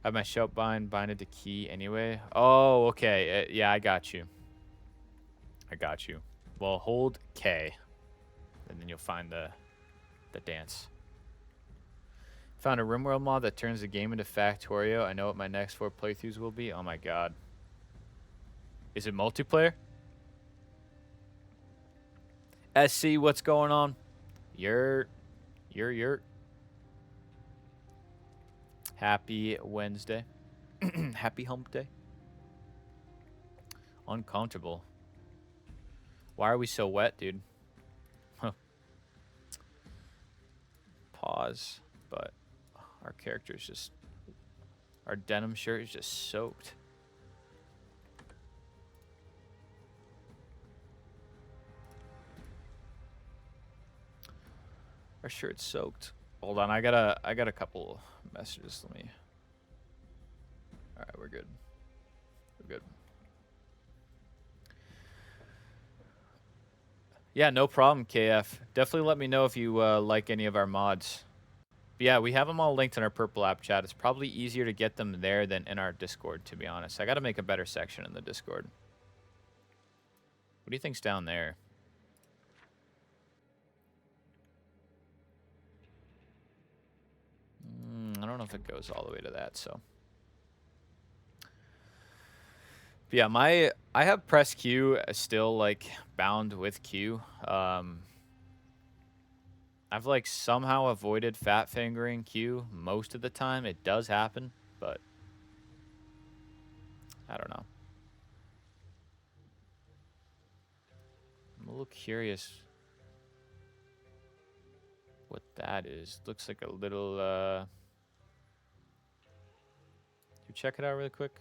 Speaker 1: I have my shop binded to key anyway. Oh, okay. Yeah, I got you. Well, hold K, and then you'll find the dance. Found a RimWorld mod that turns the game into Factorio. I know what my next 4 playthroughs will be. Oh my god. Is it multiplayer? SC, what's going on? Yurt. Happy Wednesday. Happy hump day. Uncomfortable. Why are we so wet, dude? Pause. But our character's just... Our denim shirt is just soaked. Our shirt's soaked. Hold on, I got a couple messages. Let me... Alright, we're good. Yeah, no problem, KF. Definitely let me know if you like any of our mods. But yeah, we have them all linked in our purple app chat. It's probably easier to get them there than in our Discord, to be honest. I got to make a better section in the Discord. What do you think's down there? I don't know if it goes all the way to that, so... But yeah, I have press Q still like bound with Q. I've like somehow avoided fat fingering Q most of the time. It does happen, but I don't know. I'm a little curious what that is. Looks like a little you check it out really quick.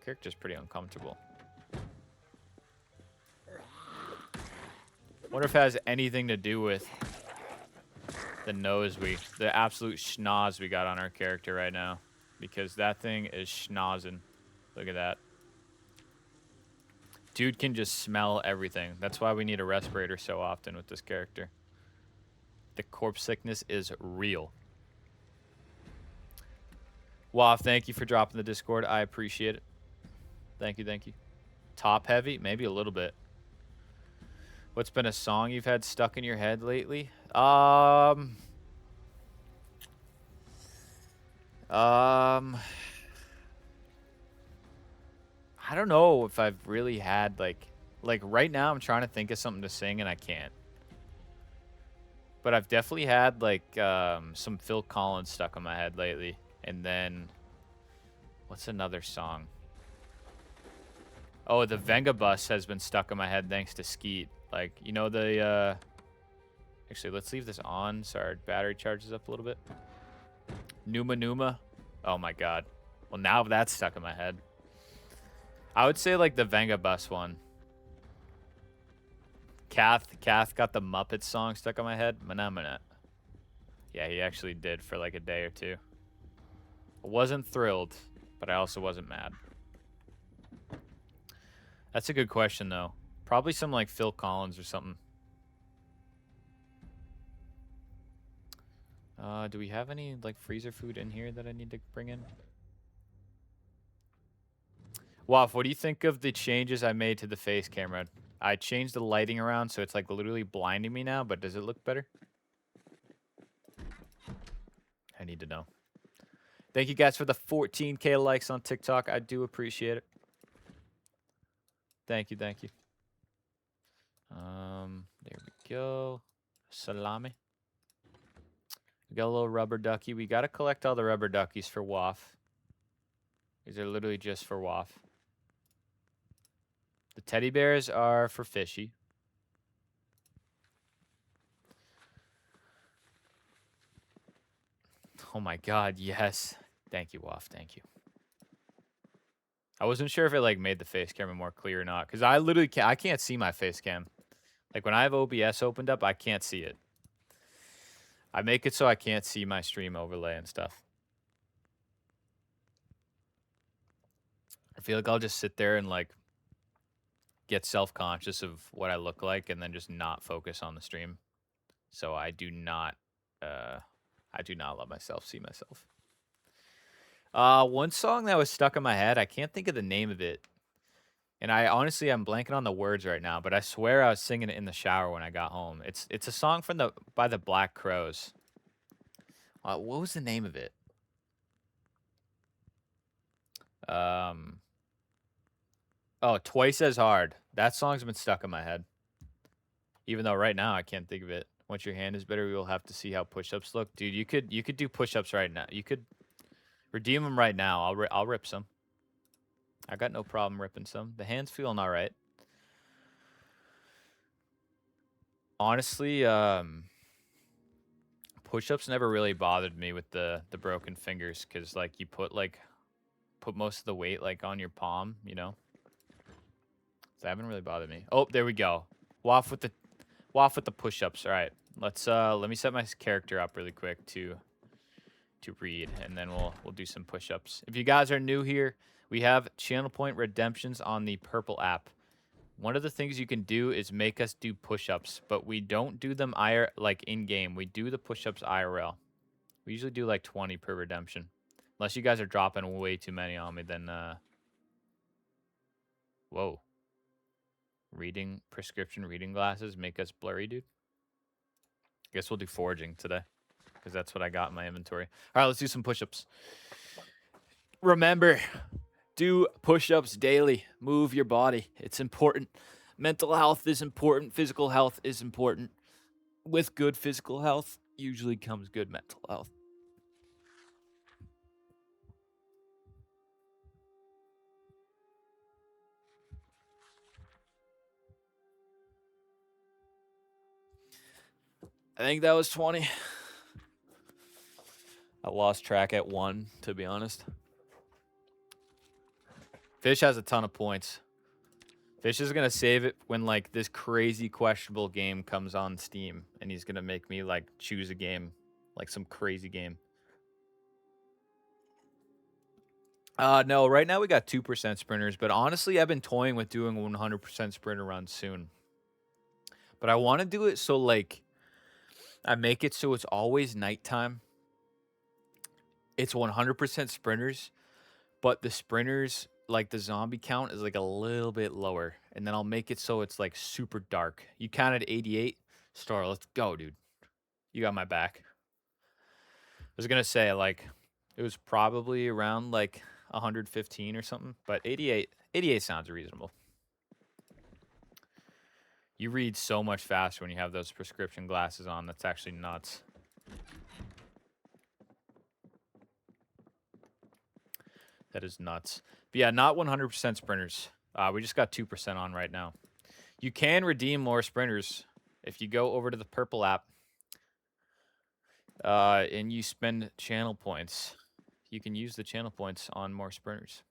Speaker 1: Character's pretty uncomfortable. Wonder if it has anything to do with the absolute schnoz we got on our character right now. Because that thing is schnozzing. Look at that. Dude can just smell everything. That's why we need a respirator so often with this character. The corpse sickness is real. Wow, thank you for dropping the Discord. I appreciate it. Thank you. Top heavy? Maybe a little bit. What's been a song you've had stuck in your head lately? I don't know if I've really had like right now I'm trying to think of something to sing and I can't. But I've definitely had like some Phil Collins stuck in my head lately. And then what's another song? Oh, the Venga Bus has been stuck in my head thanks to Skeet. Like, you know, the actually, let's leave this on so our battery charges up a little bit. Numa. Oh my god. Well, now that's stuck in my head. I would say like the Venga Bus one. Kath got the Muppets song stuck in my head. Manamana. Yeah, he actually did for like a day or two. I wasn't thrilled, but I also wasn't mad. That's a good question, though. Probably some like Phil Collins or something. Do we have any like freezer food in here that I need to bring in? Waff, what do you think of the changes I made to the face camera? I changed the lighting around so it's like literally blinding me now, but does it look better? I need to know. Thank you guys for the 14K likes on TikTok. I do appreciate it. Thank you, thank you. There we go. Salami. We got a little rubber ducky. We got to collect all the rubber duckies for Waff. These are literally just for Waff. The teddy bears are for Fishy. Oh my god, yes. Thank you, Waff. Thank you. I wasn't sure if it like made the face camera more clear or not, because I literally can't see my face cam. Like when I have OBS opened up, I can't see it. I make it so I can't see my stream overlay and stuff. I feel like I'll just sit there and like get self-conscious of what I look like and then just not focus on the stream. So I do not let myself see myself. One song that was stuck in my head, I can't think of the name of it. And I'm blanking on the words right now, but I swear I was singing it in the shower when I got home. It's a song by the Black Crowes. What was the name of it? Oh, Twice as Hard. That song's been stuck in my head. Even though right now I can't think of it. Once your hand is better, we will have to see how push-ups look. Dude, you could do push-ups right now. You could redeem them right now. I'll rip some. I got no problem ripping some. The hand's feeling all right. Honestly, push-ups never really bothered me with the broken fingers, because like you put most of the weight like on your palm, you know. So that haven't really bothered me. Oh, there we go. Waff with the push-ups. All right, let me set my character up really quick to read, and then we'll do some push-ups. If you guys are new here, we have channel point redemptions on the purple app. One of the things you can do is make us do push-ups, but we don't do them like in-game. We do the push-ups IRL. We usually do like 20 per redemption. Unless you guys are dropping way too many on me, then whoa. Prescription reading glasses make us blurry, dude. I guess we'll do foraging today, because that's what I got in my inventory. All right, let's do some push-ups. Remember, do push-ups daily. Move your body. It's important. Mental health is important. Physical health is important. With good physical health usually comes good mental health. I think that was 20. I lost track at 1, to be honest. Fish has a ton of points. Fish is going to save it when, like, this crazy questionable game comes on Steam, and he's going to make me, like, choose a game, like some crazy game. No, right now we got 2% sprinters, but honestly, I've been toying with doing 100% sprinter runs soon. But I want to do it so, like, I make it so it's always nighttime. It's 100% sprinters, but the sprinters, like the zombie count is like a little bit lower. And then I'll make it so it's like super dark. You counted 88? Star, let's go, dude. You got my back. I was going to say, like, it was probably around like 115 or something, but 88 sounds reasonable. You read so much faster when you have those prescription glasses on. That's actually nuts. That is nuts. But yeah, not 100% sprinters. We just got 2% on right now. You can redeem more sprinters if you go over to the purple app and you spend channel points. you can use the channel points on more sprinters.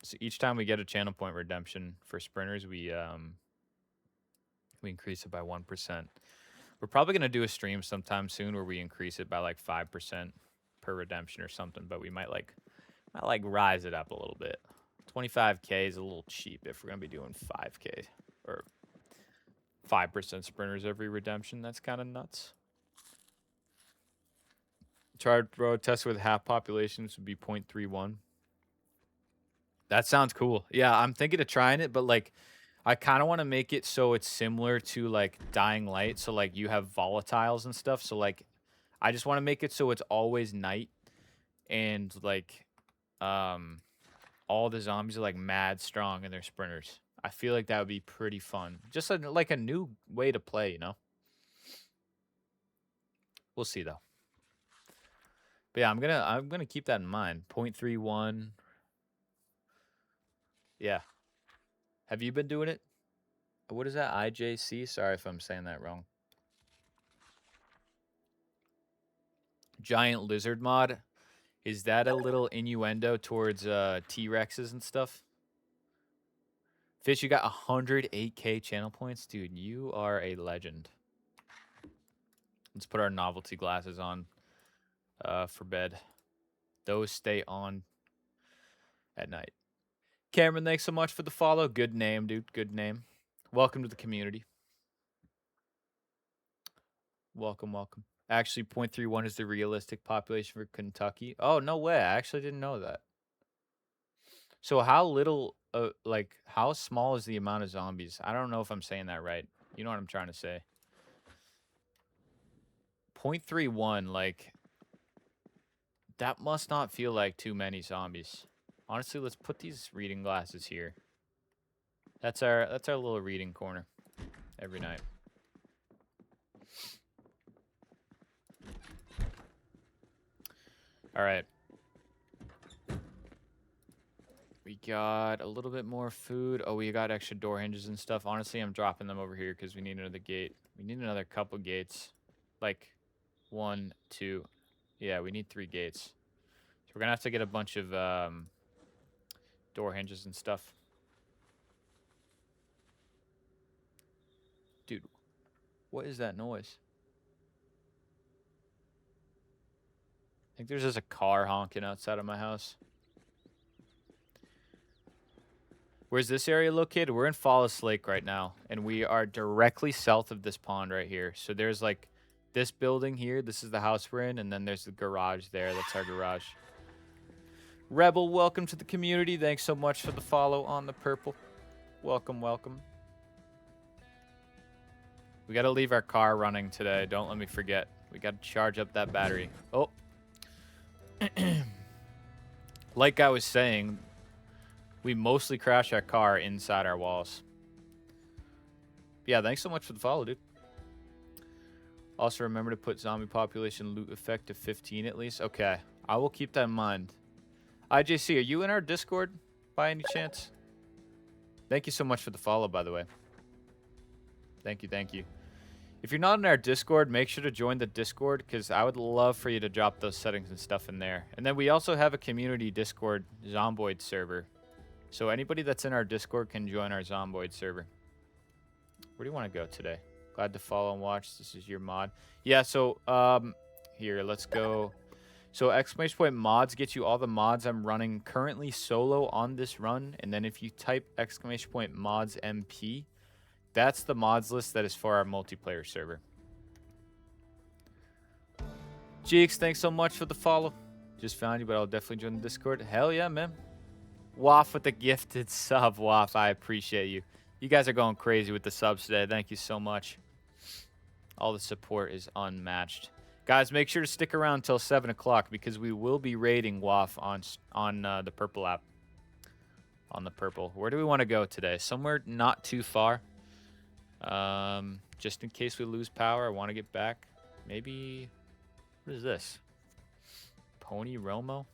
Speaker 1: So each time we get a channel point redemption for sprinters, we increase it by 1%. We're probably gonna do a stream sometime soon where we increase it by like 5% per redemption or something, but we might like rise it up a little bit. 25K is a little cheap if we're gonna be doing 5K or 5% sprinters every redemption. That's kind of nuts. Tried road test with half populations would be 0.31. That sounds cool. Yeah, I'm thinking of trying it, but like I kind of want to make it so it's similar to like Dying Light. So like you have volatiles and stuff. So like I just want to make it so it's always night and like all the zombies are like mad strong and they're sprinters. I feel like that would be pretty fun. Just like a new way to play, you know? We'll see though. But yeah, I'm gonna keep that in mind. 0.31. Yeah. Have you been doing it? What is that? IJC? Sorry if I'm saying that wrong. Giant lizard mod. Is that a little innuendo towards T-Rexes and stuff? Fish, you got 108K channel points? Dude, you are a legend. Let's put our novelty glasses on for bed. Those stay on at night. Cameron, thanks so much for the follow. Good name, dude. Good name. Welcome to the community. Welcome, welcome. Actually, 0.31 is the realistic population for Kentucky. Oh, no way. I actually didn't know that. So how little, like, how small is the amount of zombies? I don't know if I'm saying that right. You know what I'm trying to say. 0.31, like, that must not feel like too many zombies. Honestly, let's put these reading glasses here. That's our little reading corner every night. All right. We got a little bit more food. Oh, we got extra door hinges and stuff. Honestly, I'm dropping them over here because we need another gate. We need another couple gates. Like 1, 2. Yeah, we need 3 gates. So we're going to have to get a bunch of door hinges and stuff. Dude, what is that noise? I think there's just a car honking outside of my house. Where's this area located? We're in Fallis Lake right now, and we are directly south of this pond right here. So there's like this building here. This is the house we're in, and then there's the garage there. That's our garage. Rebel, welcome to the community. Thanks so much for the follow on the purple. Welcome, welcome. We got to leave our car running today. Don't let me forget. We got to charge up that battery. Oh. Like I was saying, we mostly crash our car inside our walls. Yeah, thanks so much for the follow, dude. Also, remember to put zombie population loot effect to 15 at least. Okay, I will keep that in mind. IJC, are you in our Discord by any chance? Thank you so much for the follow, by the way. Thank you, thank you. If you're not in our Discord, make sure to join the Discord because I would love for you to drop those settings and stuff in there. And then we also have a community Discord Zomboid server. So anybody that's in our Discord can join our Zomboid server. Where do you want to go today? Glad to follow and watch. This is your mod. Yeah, so here, let's go. So exclamation point mods get you all the mods I'm running currently solo on this run. And then if you type exclamation point mods MP, that's the mods list that is for our multiplayer server. Jeeks, thanks so much for the follow. Just found you, but I'll definitely join the Discord. Hell yeah, man. Waff with the gifted sub. Waff, I appreciate you. You guys are going crazy with the subs today. Thank you so much. All the support is unmatched. Guys, make sure to stick around until 7 o'clock because we will be raiding Waff on the purple app. On the purple. Where do we want to go today? Somewhere not too far. Just in case we lose power, I want to get back. Maybe... What is this? Pony Romo?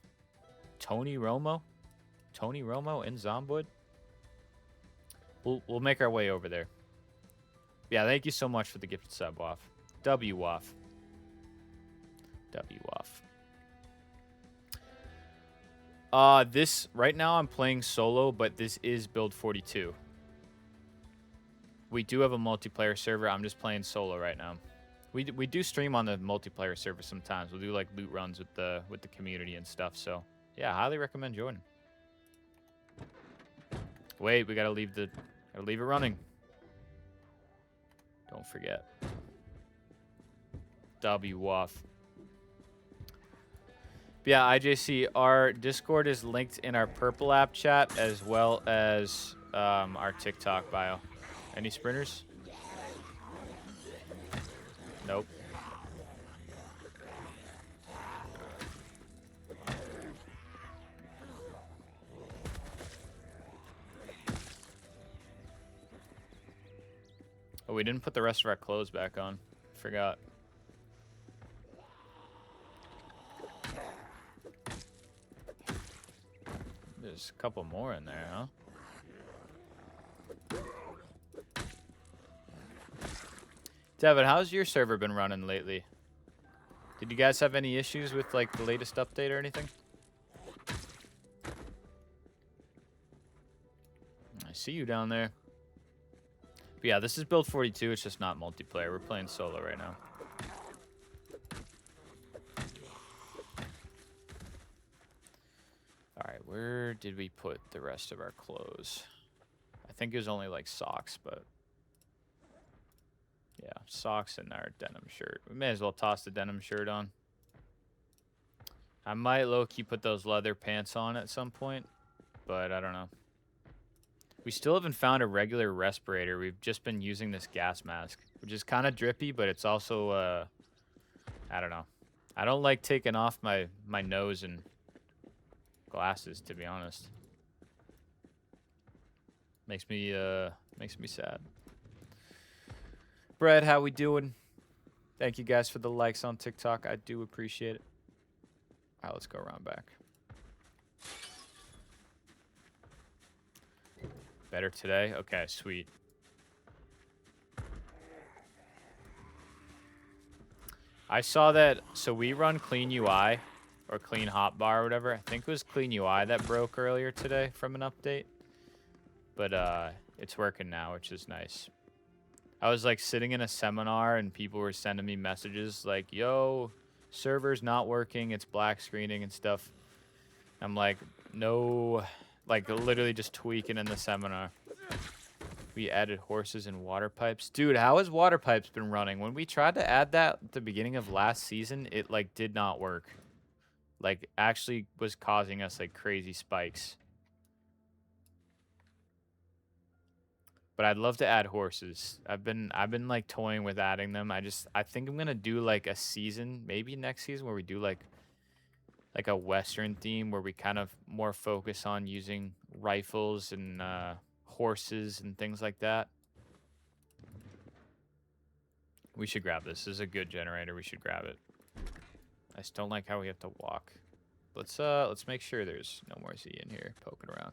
Speaker 1: Tony Romo? Tony Romo in Zomboid? We'll make our way over there. Yeah, thank you so much for the gifted sub, Waff. W Waff. W Waff. This right now I'm playing solo, but this is build 42. We do have a multiplayer server. I'm just playing solo right now. We do stream on the multiplayer server sometimes. We'll do like loot runs with the community and stuff. So yeah, highly recommend joining. Wait, we gotta leave it running. Don't forget. W off. But yeah, IJC, our Discord is linked in our purple app chat as well as our TikTok bio. Any sprinters? Nope. Oh, we didn't put the rest of our clothes back on. Forgot. There's a couple more in there, huh? Devin, how's your server been running lately? Did you guys have any issues with like the latest update or anything? I see you down there. But yeah, this is build 42. It's just not multiplayer. We're playing solo right now. All right, where did we put the rest of our clothes? I think it was only like socks, but yeah, socks and our denim shirt. We may as well toss the denim shirt on. I might low-key put those leather pants on at some point, but I don't know. We still haven't found a regular respirator. We've just been using this gas mask, which is kind of drippy, but it's also, I don't know. I don't like taking off my nose and glasses, to be honest. Makes me sad. Brad, how we doing? Thank you guys for the likes on TikTok. I do appreciate it. All right, let's go around back. Better today? Okay, sweet. I saw that, so we run Clean UI, or Clean Hotbar or whatever. I think it was Clean UI that broke earlier today from an update. But it's working now, which is nice. I was like sitting in a seminar and people were sending me messages like, yo, server's not working, it's black screening and stuff. I'm like, no, like literally just tweaking in the seminar. We added horses and water pipes. Dude, how has water pipes been running? When we tried to add that at the beginning of last season, it like did not work. Like actually was causing us like crazy spikes. But I'd love to add horses. I've been like toying with adding them. I think I'm gonna do like a season, maybe next season, where we do like a Western theme where we kind of more focus on using rifles and horses and things like that. We should grab this. This is a good generator. We should grab it. I just don't like how we have to walk. Let's make sure there's no more Z in here poking around.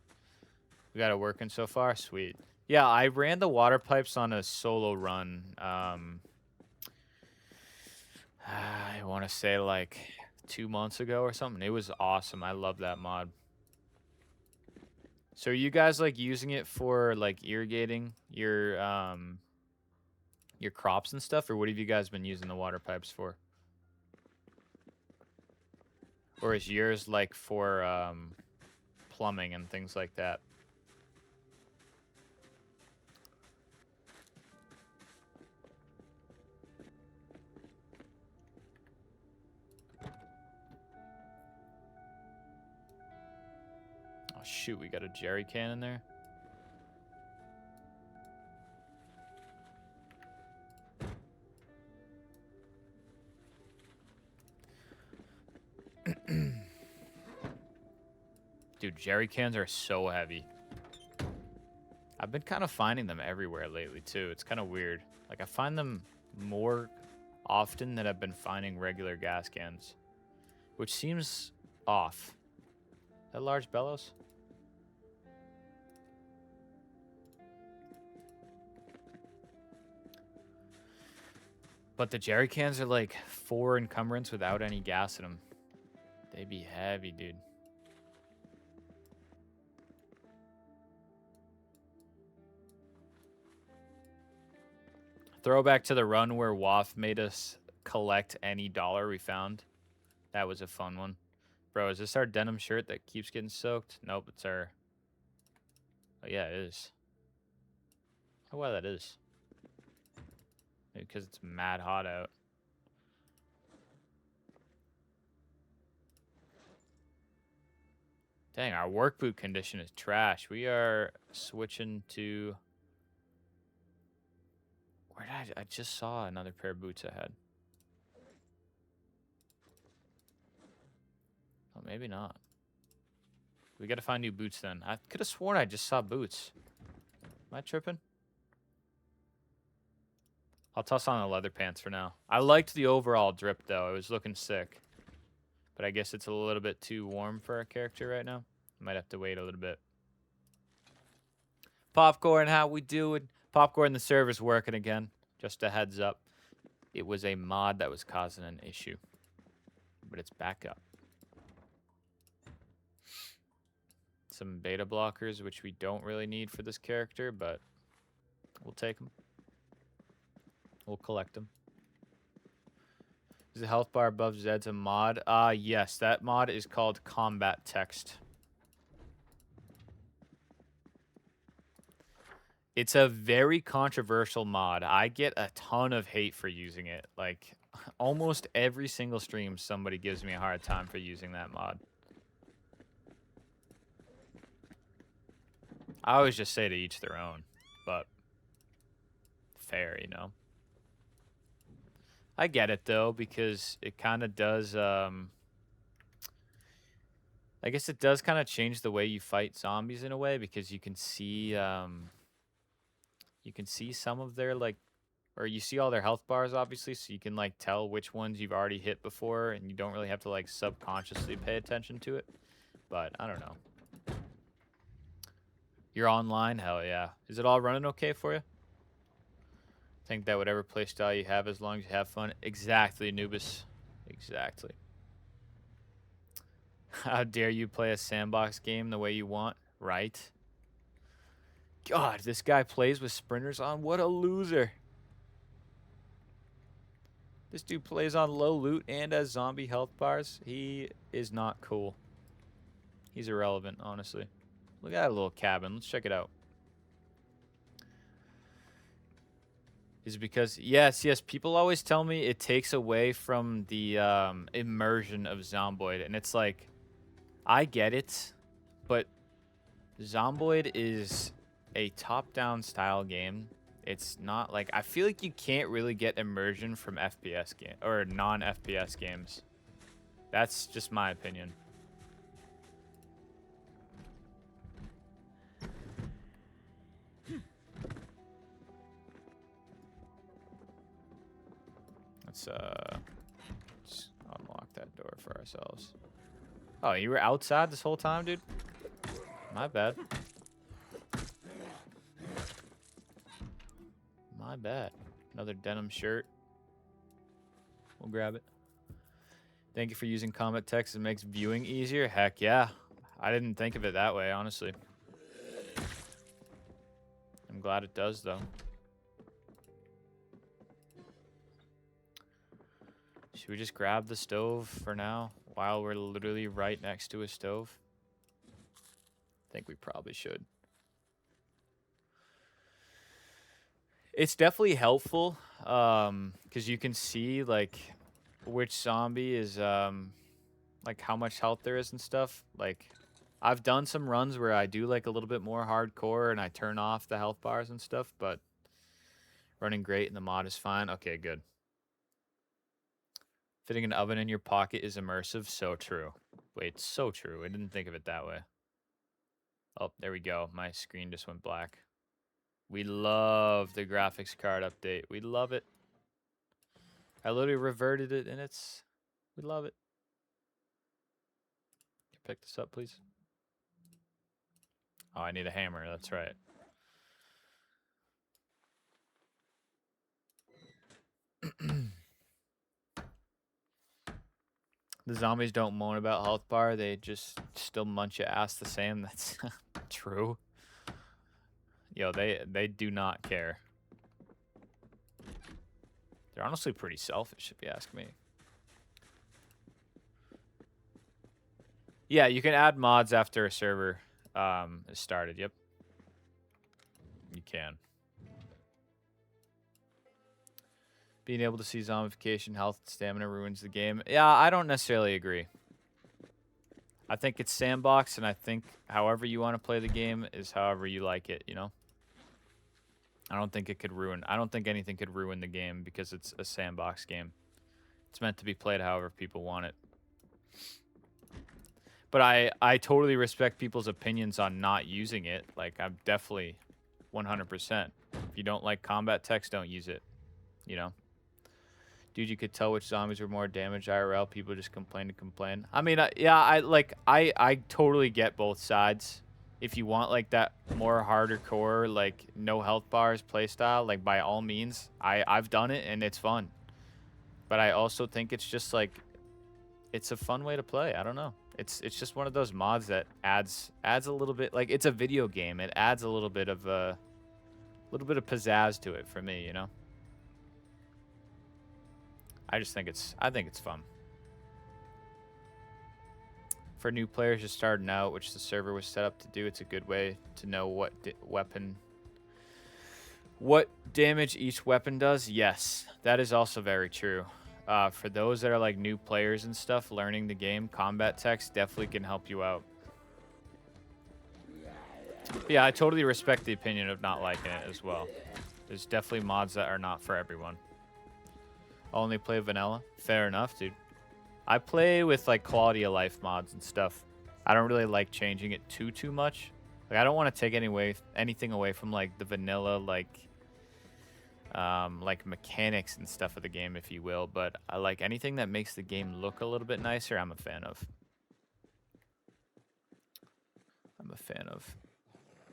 Speaker 1: We got it working so far? Sweet. Yeah, I ran the water pipes on a solo run. I want to say like 2 months ago or something. It was awesome. I love that mod. So are you guys like using it for like irrigating your crops and stuff, or what have you guys been using the water pipes for? Or is yours like for plumbing and things like that? Oh shoot, we got a jerry can in there. Dude, jerry cans are so heavy. I've been kind of finding them everywhere lately, too. It's kind of weird. Like, I find them more often than I've been finding regular gas cans, which seems off. Is that large bellows? But the jerry cans are like 4 encumbrance without any gas in them. They be heavy, dude. Throwback to the run where Waff made us collect any dollar we found. That was a fun one. Bro, is this our denim shirt that keeps getting soaked? Nope, it's our... Oh, yeah, it is. Oh, wow, that is. Maybe because it's mad hot out. Dang, our work boot condition is trash. We are switching to... Where did I just saw another pair of boots I had. Oh, maybe not. We got to find new boots then. I could have sworn I just saw boots. Am I tripping? I'll toss on the leather pants for now. I liked the overall drip, though. It was looking sick. But I guess it's a little bit too warm for our character right now. Might have to wait a little bit. Popcorn, how we doing? Popcorn, the server's working again. Just a heads up. It was a mod that was causing an issue. But it's back up. Some beta blockers, which we don't really need for this character, but we'll take them. We'll collect them. Is the health bar above Zed's a mod? Yes, that mod is called Combat Text. It's a very controversial mod. I get a ton of hate for using it. Like, almost every single stream, somebody gives me a hard time for using that mod. I always just say to each their own, but fair, you know. I get it, though, because it kind of does, I guess it does kind of change the way you fight zombies in a way, because you can see some of their, like, or you see all their health bars, obviously, so you can, like, tell which ones you've already hit before, and you don't really have to, like, subconsciously pay attention to it. But, I don't know. You're online? Hell yeah. Is it all running okay for you? Think that whatever playstyle you have, as long as you have fun. Exactly, Anubis. Exactly. How dare you play a sandbox game the way you want, right? God, this guy plays with sprinters on. What a loser. This dude plays on low loot and has zombie health bars. He is not cool. He's irrelevant, honestly. Look at that little cabin. Let's check it out. Is it because... Yes, people always tell me it takes away from the immersion of Zomboid. And it's like, I get it, but Zomboid is a top-down style game. It's not like... I feel like you can't really get immersion from FPS game or non-FPS games. That's just my opinion. Let's unlock that door for ourselves. Oh, you were outside this whole time, dude? My bad. My bad. Another denim shirt. We'll grab it. Thank you for using combat text. It makes viewing easier. Heck yeah. I didn't think of it that way, honestly. I'm glad it does, though. Should we just grab the stove for now while we're literally right next to a stove? I think we probably should. It's definitely helpful because you can see like which zombie is like how much health there is and stuff. Like I've done some runs where I do like a little bit more hardcore and I turn off the health bars and stuff, but running great and the mod is fine. Okay, good. Fitting an oven in your pocket is immersive. So true. Wait, so true. I didn't think of it that way. Oh, there we go. My screen just went black. We love the graphics card update. We love it. I literally reverted it and we love it. Can you pick this up, please? Oh, I need a hammer. That's right. The zombies don't moan about health bar. They just still munch your ass the same. That's true. Yo, they do not care. They're honestly pretty selfish, if you ask me. Yeah, you can add mods after a server is started. Yep. You can. Being able to see zombification, health, and stamina ruins the game. Yeah, I don't necessarily agree. I think it's sandbox, and I think however you want to play the game is however you like it, you know? I don't think it could ruin... I don't think anything could ruin the game because it's a sandbox game. It's meant to be played however people want it. But I totally respect people's opinions on not using it. Like, I'm definitely 100%. If you don't like combat text, don't use it, you know? Dude, you could tell which zombies were more damaged IRL. People just complain to complain. I mean, yeah, I totally get both sides. If you want like that more harder core, like no health bars playstyle, like by all means, I've done it and it's fun. But I also think it's just like, it's a fun way to play. I don't know. It's just one of those mods that adds a little bit, like it's a video game. It adds a little bit of pizzazz to it for me, you know. I think it's fun. For new players just starting out, which the server was set up to do, it's a good way to know what damage each weapon does. Yes, that is also very true. For those that are like new players and stuff, learning the game, combat text definitely can help you out. But yeah, I totally respect the opinion of not liking it as well. There's definitely mods that are not for everyone. Only play vanilla? Fair enough, dude. I play with like quality of life mods and stuff. I don't really like changing it too much. Like I don't want to take anything away from like the vanilla like mechanics and stuff of the game, if you will. But I like anything that makes the game look a little bit nicer. I'm a fan of.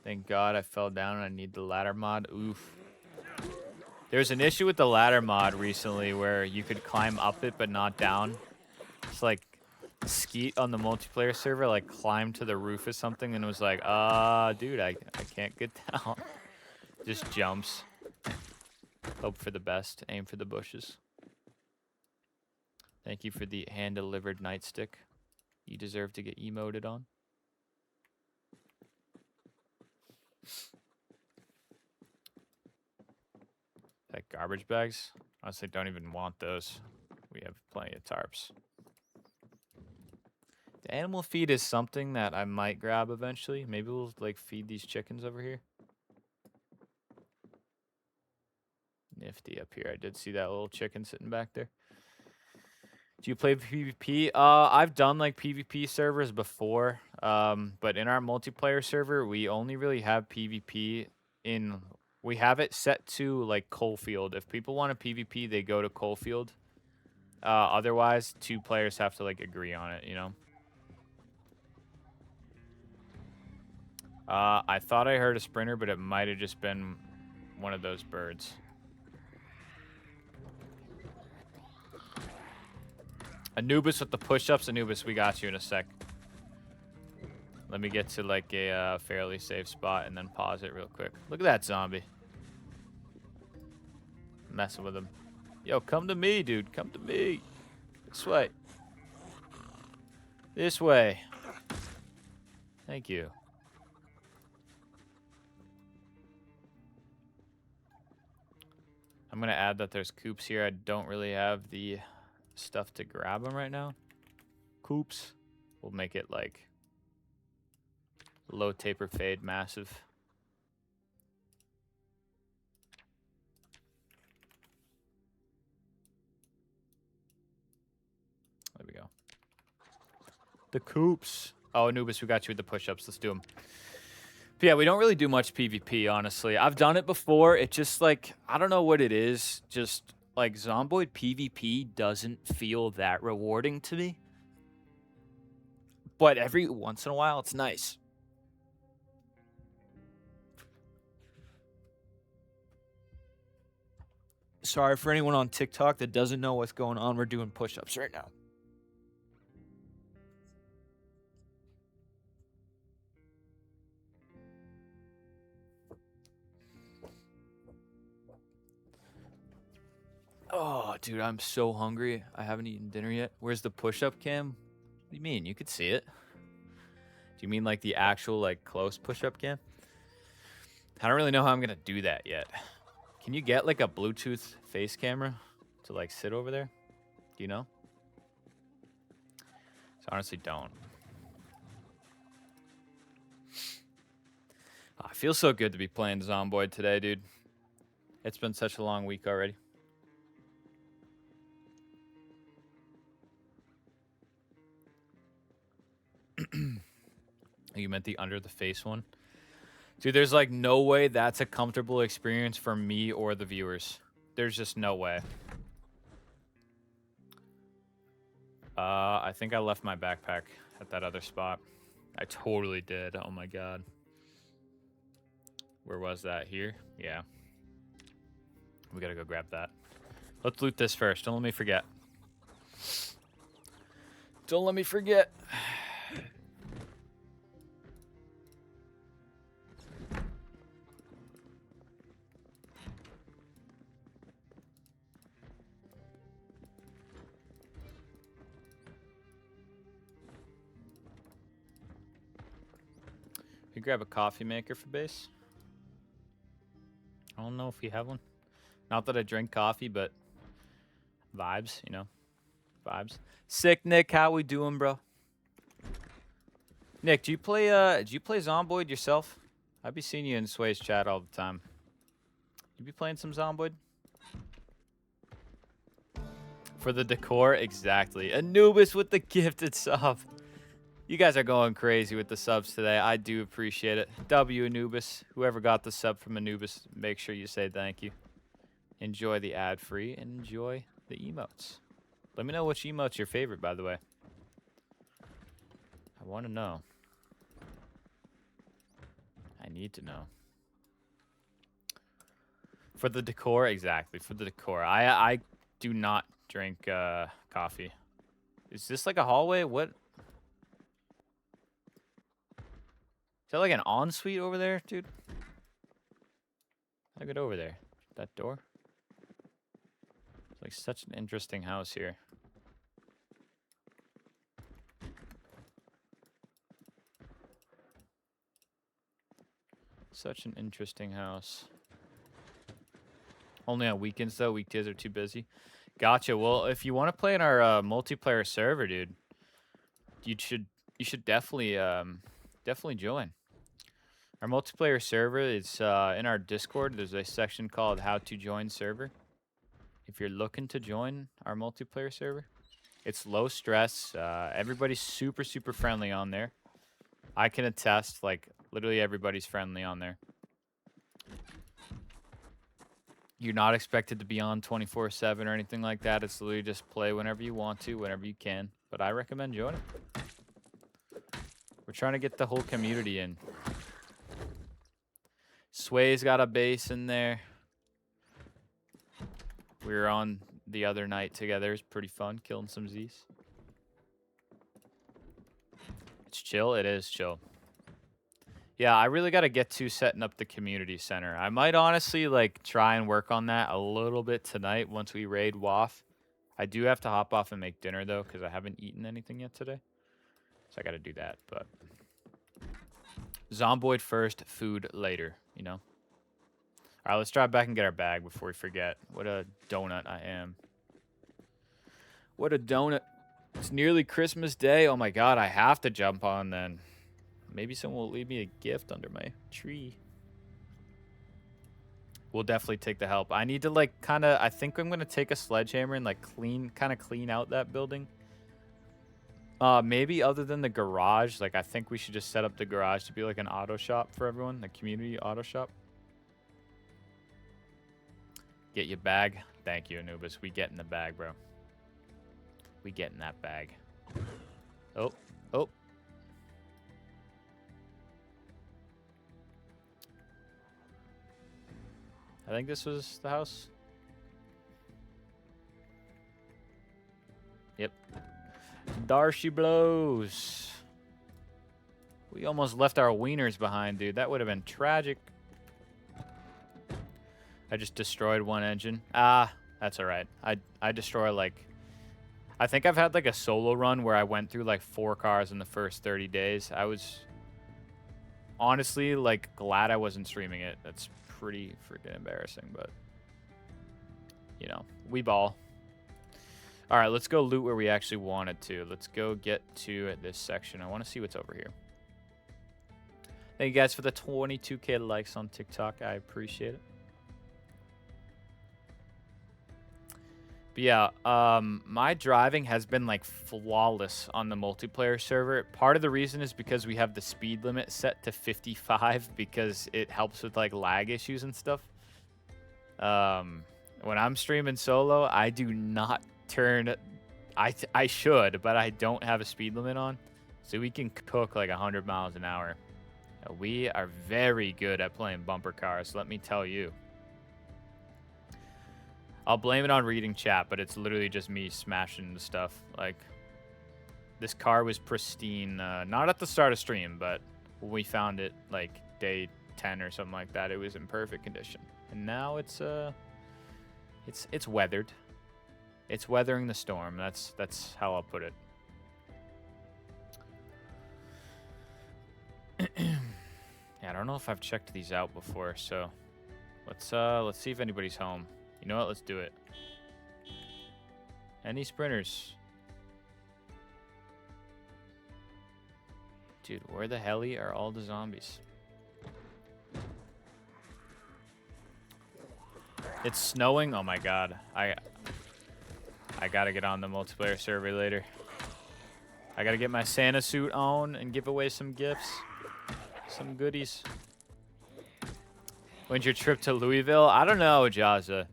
Speaker 1: Thank God I fell down and I need the ladder mod. Oof. There's an issue with the ladder mod recently where you could climb up it but not down. It's like Skeet on the multiplayer server like climbed to the roof or something and was like, dude, I can't get down. Just jumps. Hope for the best. Aim for the bushes. Thank you for the hand-delivered nightstick. You deserve to get emoted on. Like garbage bags? Honestly, don't even want those. We have plenty of tarps. The animal feed is something that I might grab eventually. Maybe we'll like feed these chickens over here. Nifty up here. I did see that little chicken sitting back there. Do you play PvP? I've done like PvP servers before. But in our multiplayer server, we only really have PvP in... We have it set to like Coalfield. If people want a PvP, they go to Coalfield. Otherwise, 2 players have to like agree on it, you know? I thought I heard a sprinter, but it might have just been one of those birds. Anubis with the push-ups. Anubis, we got you in a sec. Let me get to like a fairly safe spot and then pause it real quick. Look at that zombie. Messing with him. Yo, come to me, dude. Come to me. This way. This way. Thank you. I'm going to add that there's coops here. I don't really have the stuff to grab them right now. Coops. We'll make it like low taper fade massive. There we go. The coops. Oh, Anubis, we got you with the push-ups. Let's do them. But yeah, we don't really do much PvP, honestly. I've done it before. It just like, I don't know what it is. Just like Zomboid PvP doesn't feel that rewarding to me. But every once in a while, it's nice. Sorry for anyone on TikTok that doesn't know what's going on. We're doing push-ups right now. Oh, dude, I'm so hungry. I haven't eaten dinner yet. Where's the push-up cam? What do you mean? You could see it. Do you mean like the actual like close push-up cam? I don't really know how I'm gonna do that yet. Can you get like a Bluetooth face camera to like sit over there? Do you know? I honestly don't. Oh, I feel so good to be playing Zomboid today, dude. It's been such a long week already. You meant the under the face one? Dude, there's like no way that's a comfortable experience for me or the viewers. There's just no way. I think I left my backpack at that other spot. I totally did. Oh my god. Where was that? Here? Yeah. We gotta go grab that. Let's loot this first. Don't let me forget. Don't let me forget. We grab a coffee maker for base. I don't know if we have one. Not that I drink coffee, but vibes, you know. Vibes. Sick, Nick. How we doing, bro? Nick, do you play Zomboid yourself? I'd be seeing you in Sway's chat all the time. You be playing some Zomboid? For the decor? Exactly. Anubis with the gifted sub. You guys are going crazy with the subs today. I do appreciate it. W Anubis. Whoever got the sub from Anubis, make sure you say thank you. Enjoy the ad-free and enjoy the emotes. Let me know which emote's your favorite, by the way. I want to know. I need to know. For the decor? Exactly, for the decor. I do not drink coffee. Is this like a hallway? What? Is that like an ensuite over there, dude? How do I get over there? That door? It's like such an interesting house here. Such an interesting house. Only on weekends, though. Weekdays are too busy. Gotcha. Well, if you want to play in our multiplayer server, dude, you should definitely join. Our multiplayer server is in our Discord. There's a section called How to Join Server. If you're looking to join our multiplayer server, it's low stress. Everybody's super, super friendly on there. I can attest, like, literally everybody's friendly on there. You're not expected to be on 24/7 or anything like that. It's literally just play whenever you want to, whenever you can. But I recommend joining. We're trying to get the whole community in. Sway's got a base in there. We were on the other night together. It's pretty fun, killing some Z's. It's chill. It is chill. Yeah, I really got to get to setting up the community center. I might honestly like try and work on that a little bit tonight once we raid WAF. I do have to hop off and make dinner though because I haven't eaten anything yet today. So I got to do that, but Zomboid first, food later, you know? All right, let's drive back and get our bag before we forget. What a donut I am. What a donut. It's nearly Christmas Day. Oh my god, I have to jump on then. Maybe someone will leave me a gift under my tree. We'll definitely take the help. I need to like kind of, I think I'm going to take a sledgehammer and like kind of clean out that building. Maybe other than the garage, like I think we should just set up the garage to be like an auto shop for everyone, a community auto shop. Get your bag. Thank you, Anubis. We get in the bag, bro. We get in that bag. Oh, oh. I think this was the house. Yep. Darcy blows. We almost left our wieners behind, dude. That would have been tragic. I just destroyed one engine. Ah, That's all right. I destroy like, I think I've had like a solo run where I went through like 4 cars in the first 30 days. I was honestly like glad I wasn't streaming it. That's pretty freaking embarrassing, but you know, we ball. All right, let's go loot where we actually wanted to. Let's go get to this section. I want to see what's over here. Thank you guys for the 22K likes on TikTok. I appreciate it. But yeah, my driving has been like flawless on the multiplayer server. Part of the reason is because we have the speed limit set to 55 because it helps with like lag issues and stuff. When I'm streaming solo, I do not turn. I should, but I don't have a speed limit on, so we can cook like 100 miles an hour. We are very good at playing bumper cars, let me tell you. I'll blame it on reading chat, but it's literally just me smashing the stuff. Like, this car was pristine, not at the start of stream, but when we found it, like, day 10 or something like that, it was in perfect condition. And now it's weathered. It's weathering the storm. That's how I'll put it. Yeah, I don't know if I've checked these out before, so let's see if anybody's home. You know what? Let's do it. Any sprinters? Dude, where the hell are all the zombies? It's snowing. Oh my god. I gotta get on the multiplayer server later. I gotta get my Santa suit on and give away some gifts. Some goodies. When's your trip to Louisville? I don't know, Jaza.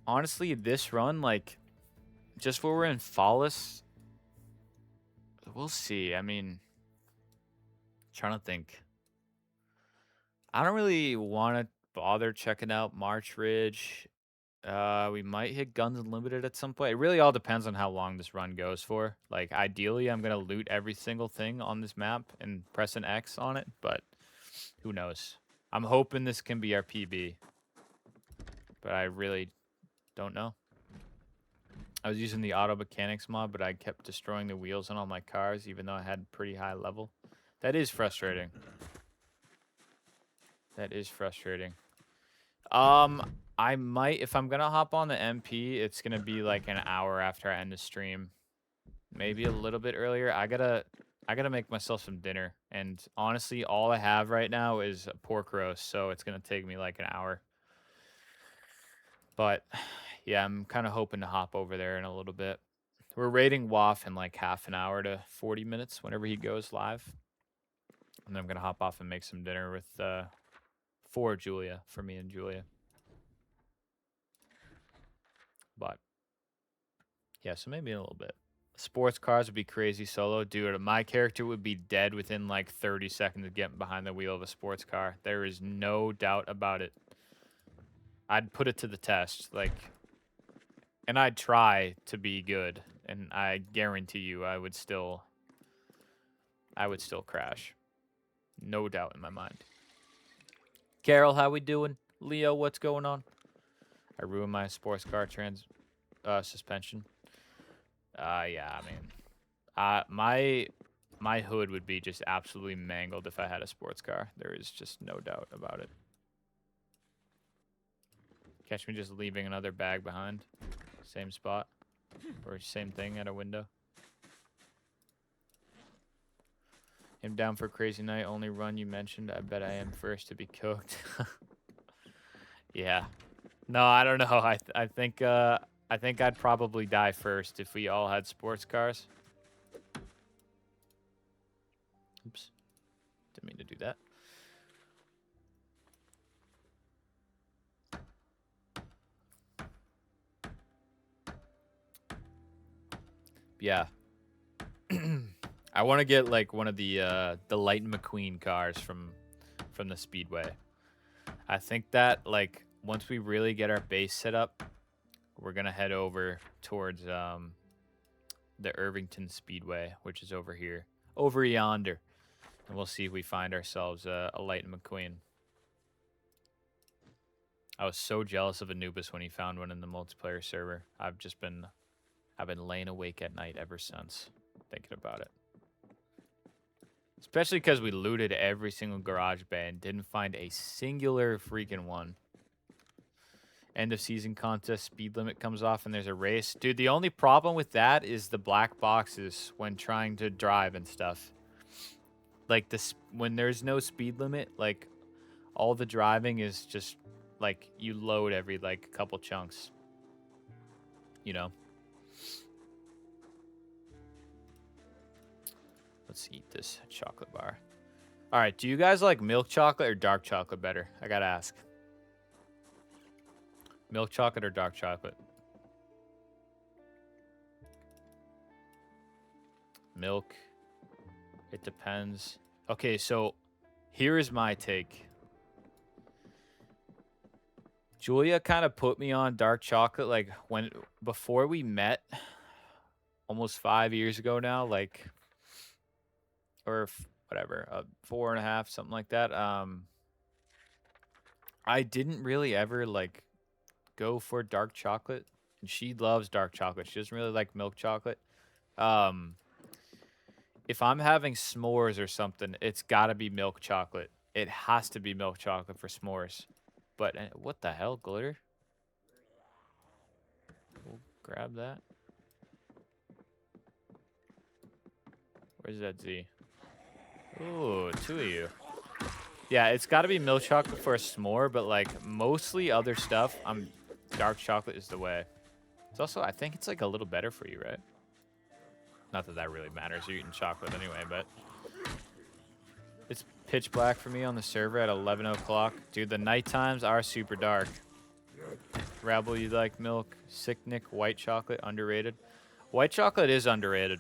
Speaker 1: Honestly, this run, like, just where we're in Fallis, we'll see. I mean, trying to think. I don't really want to bother checking out March Ridge. We might hit Guns Unlimited at some point. It really all depends on how long this run goes for. Like, ideally, I'm going to loot every single thing on this map and press an X on it, but who knows? I'm hoping this can be our PB, but I really don't know. I was using the auto mechanics mod, but I kept destroying the wheels on all my cars, even though I had pretty high level. That is frustrating. That is frustrating. I might, if I'm gonna hop on the MP, it's gonna be like an hour after I end the stream. Maybe a little bit earlier. I gotta make myself some dinner. And honestly, all I have right now is a pork roast, so it's gonna take me like an hour. But yeah, I'm kind of hoping to hop over there in a little bit. We're raiding WAF in like half an hour to 40 minutes whenever he goes live. And then I'm gonna hop off and make some dinner with for Julia, for me and Julia. But yeah, so maybe in a little bit. Sports cars would be crazy solo. Dude, my character would be dead within like 30 seconds of getting behind the wheel of a sports car. There is no doubt about it. I'd put it to the test. Like, and I'd try to be good. And I guarantee you I would still crash. No doubt in my mind. Carol, how we doing? Leo, what's going on? I ruined my sports car suspension. Yeah, I mean, my hood would be just absolutely mangled if I had a sports car. There is just no doubt about it. Catch me just leaving another bag behind. Same spot. Or same thing at a window. I'm down for a crazy night. Only run you mentioned. I bet I am first to be cooked. Yeah. No, I don't know. I think I'd probably die first if we all had sports cars. Oops. Didn't mean to do that. Yeah. I want to get like one of the Light McQueen cars from the Speedway. I think that like once we really get our base set up, we're gonna head over towards the Irvington Speedway, which is over here, over yonder, and we'll see if we find ourselves a Light McQueen. I was so jealous of Anubis when he found one in the multiplayer server. I've been laying awake at night ever since, thinking about it. Especially because we looted every single garage bay and didn't find a singular freaking one. End of season contest speed limit comes off and there's a race. Dude, the only problem with that is the black boxes when trying to drive and stuff. Like this, when there's no speed limit, like all the driving is just like you load every like couple chunks. You know? Let's eat this chocolate bar. All right, do you guys like milk chocolate or dark chocolate better? I gotta ask. Milk chocolate or dark chocolate? Milk. It depends. Okay, so here is my take. Julia kind of put me on dark chocolate like before we met almost 5 years ago now, like or whatever, 4.5, something like that. I didn't really ever like go for dark chocolate, and she loves dark chocolate. She doesn't really like milk chocolate. If I'm having s'mores or something, it's got to be milk chocolate. It has to be milk chocolate for s'mores. But what the hell, glitter? We'll grab that. Where's that Z? Ooh, 2 of you. Yeah, it's got to be milk chocolate for a s'more, but like mostly other stuff, dark chocolate is the way. It's also, I think it's like a little better for you, right? Not that that really matters. You're eating chocolate anyway, but it's pitch black for me on the server at 11 o'clock. Dude, the night times are super dark. Rabble, you like milk? Sick Nick, white chocolate, underrated. White chocolate is underrated.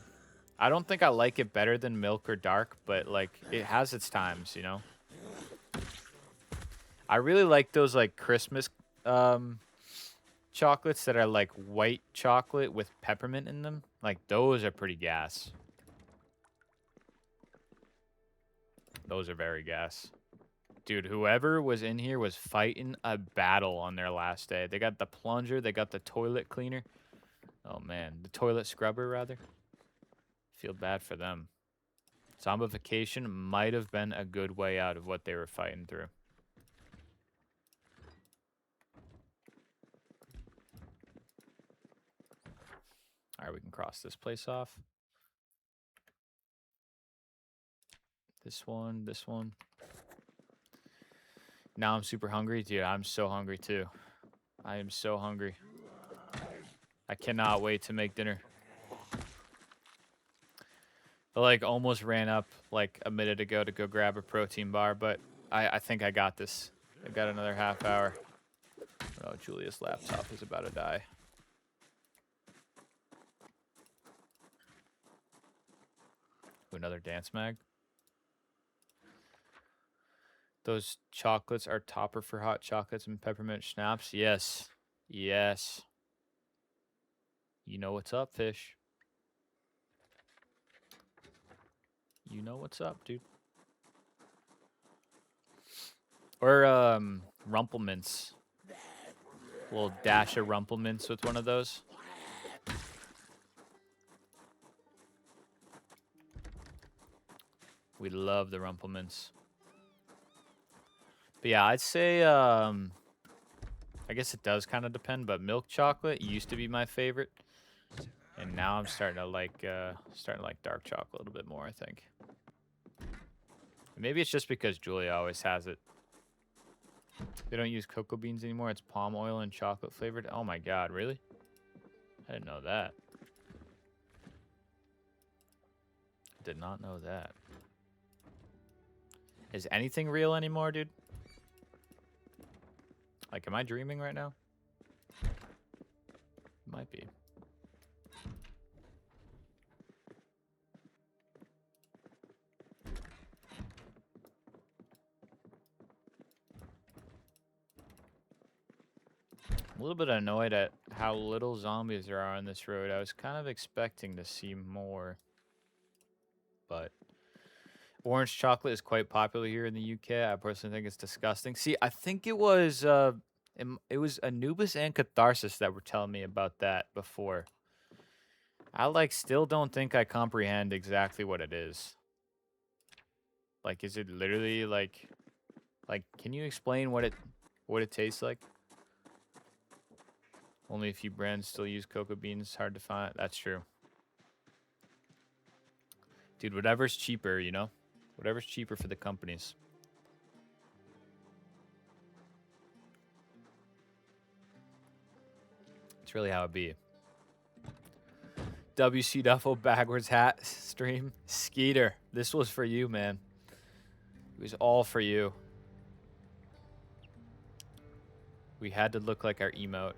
Speaker 1: I don't think I like it better than milk or dark, but like it has its times, you know? I really like those like Christmas chocolates that are like white chocolate with peppermint in them. Like those are pretty gas. Those are very gas. Dude, whoever was in here was fighting a battle on their last day. They got the plunger, they got the toilet cleaner. Oh man, the toilet scrubber rather. Feel bad for them. Zombification might have been a good way out of what they were fighting through. All right, we can cross this place off. This one, this one. Now I'm super hungry. Dude, I'm so hungry too. I am so hungry. I cannot wait to make dinner. I like almost ran up like a minute ago to go grab a protein bar, but I think I got this. I got another half hour. Oh, Julia's laptop is about to die. Ooh, another dance mag. Those chocolates are topper for hot chocolates and peppermint schnapps. Yes. Yes. You know what's up, fish. You know what's up, dude. Or Rumplemints. A little dash of Rumplemints with one of those. We love the Rumplemints. But yeah, I'd say I guess it does kind of depend, but milk chocolate used to be my favorite. And now I'm starting to like dark chocolate a little bit more, I think. Maybe it's just because Julia always has it. They don't use cocoa beans anymore. It's palm oil and chocolate flavored. Oh my god, really? I didn't know that. Did not know that. Is anything real anymore, dude? Like, am I dreaming right now? Might be. I'm a little bit annoyed at how little zombies there are on this road. I was kind of expecting to see more. But orange chocolate is quite popular here in the UK. I personally think it's disgusting. See, I think it was It was Anubis and Catharsis that were telling me about that before. I like still don't think I comprehend exactly what it is. Like, is it literally like can you explain what it tastes like? Only a few brands still use cocoa beans. Hard to find. That's true. Dude, whatever's cheaper, you know? Whatever's cheaper for the companies. It's really how it be. WC Duffel backwards hat stream. Skeeter, this was for you, man. It was all for you. We had to look like our emote.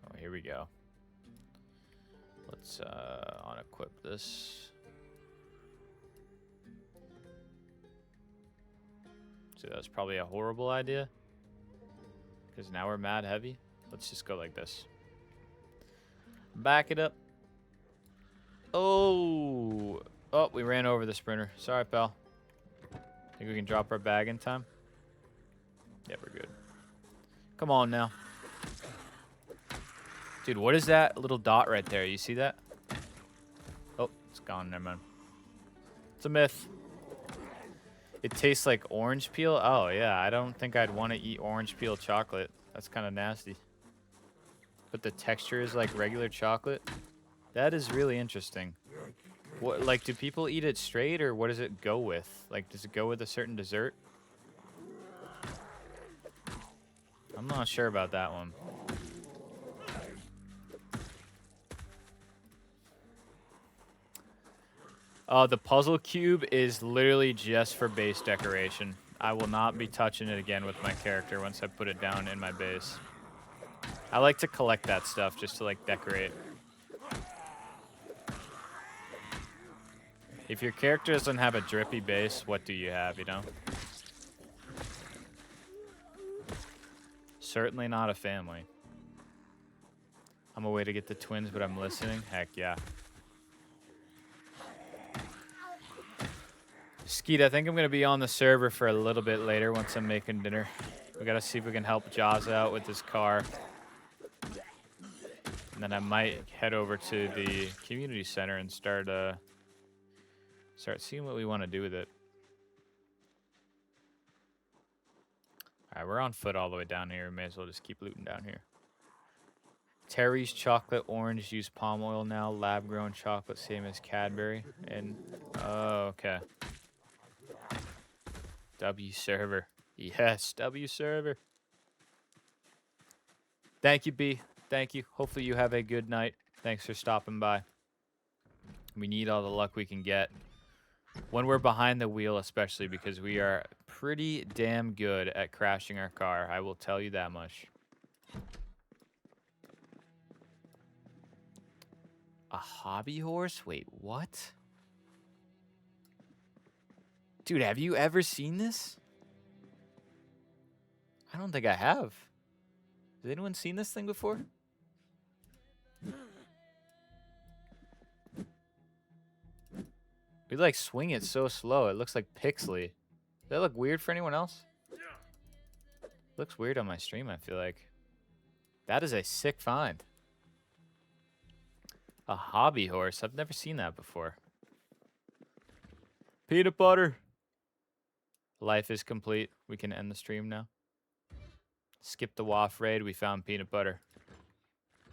Speaker 1: Oh, here we go. Let's unequip this. So that's probably a horrible idea. Because now we're mad heavy. Let's just go like this. Back it up. Oh. Oh, we ran over the sprinter. Sorry, pal. Think we can drop our bag in time? Yeah, we're good. Come on now. Dude, what is that little dot right there? You see that? Oh, it's gone. Never mind. It's a myth. It tastes like orange peel? Oh, yeah. I don't think I'd want to eat orange peel chocolate. That's kind of nasty. But the texture is like regular chocolate? That is really interesting. What, like, do people eat it straight, or what does it go with? Like, does it go with a certain dessert? I'm not sure about that one. The puzzle cube is literally just for base decoration. I will not be touching it again with my character once I put it down in my base. I like to collect that stuff just to, like, decorate. If your character doesn't have a drippy base, what do you have, you know? Certainly not a family. I'm away to get the twins, but I'm listening. Heck yeah. Skeet, I think I'm going to be on the server for a little bit later once I'm making dinner. We got to see if we can help Jaws out with his car. And then I might head over to the community center and start seeing what we want to do with it. All right, we're on foot all the way down here. We may as well just keep looting down here. Terry's chocolate orange use palm oil now. Lab grown chocolate, same as Cadbury. And oh, okay. W server. Yes, W server. Thank you, B. Thank you. Hopefully you have a good night. Thanks for stopping by. We need all the luck we can get. When we're behind the wheel, especially, because we are pretty damn good at crashing our car. I will tell you that much. A hobby horse? Wait, what? Dude, have you ever seen this? I don't think I have. Has anyone seen this thing before? We like swing it so slow. It looks like pixely. Does that look weird for anyone else? Looks weird on my stream, I feel like. That is a sick find. A hobby horse. I've never seen that before. Peanut butter. Life is complete. We can end the stream now. Skip the waft raid. We found peanut butter.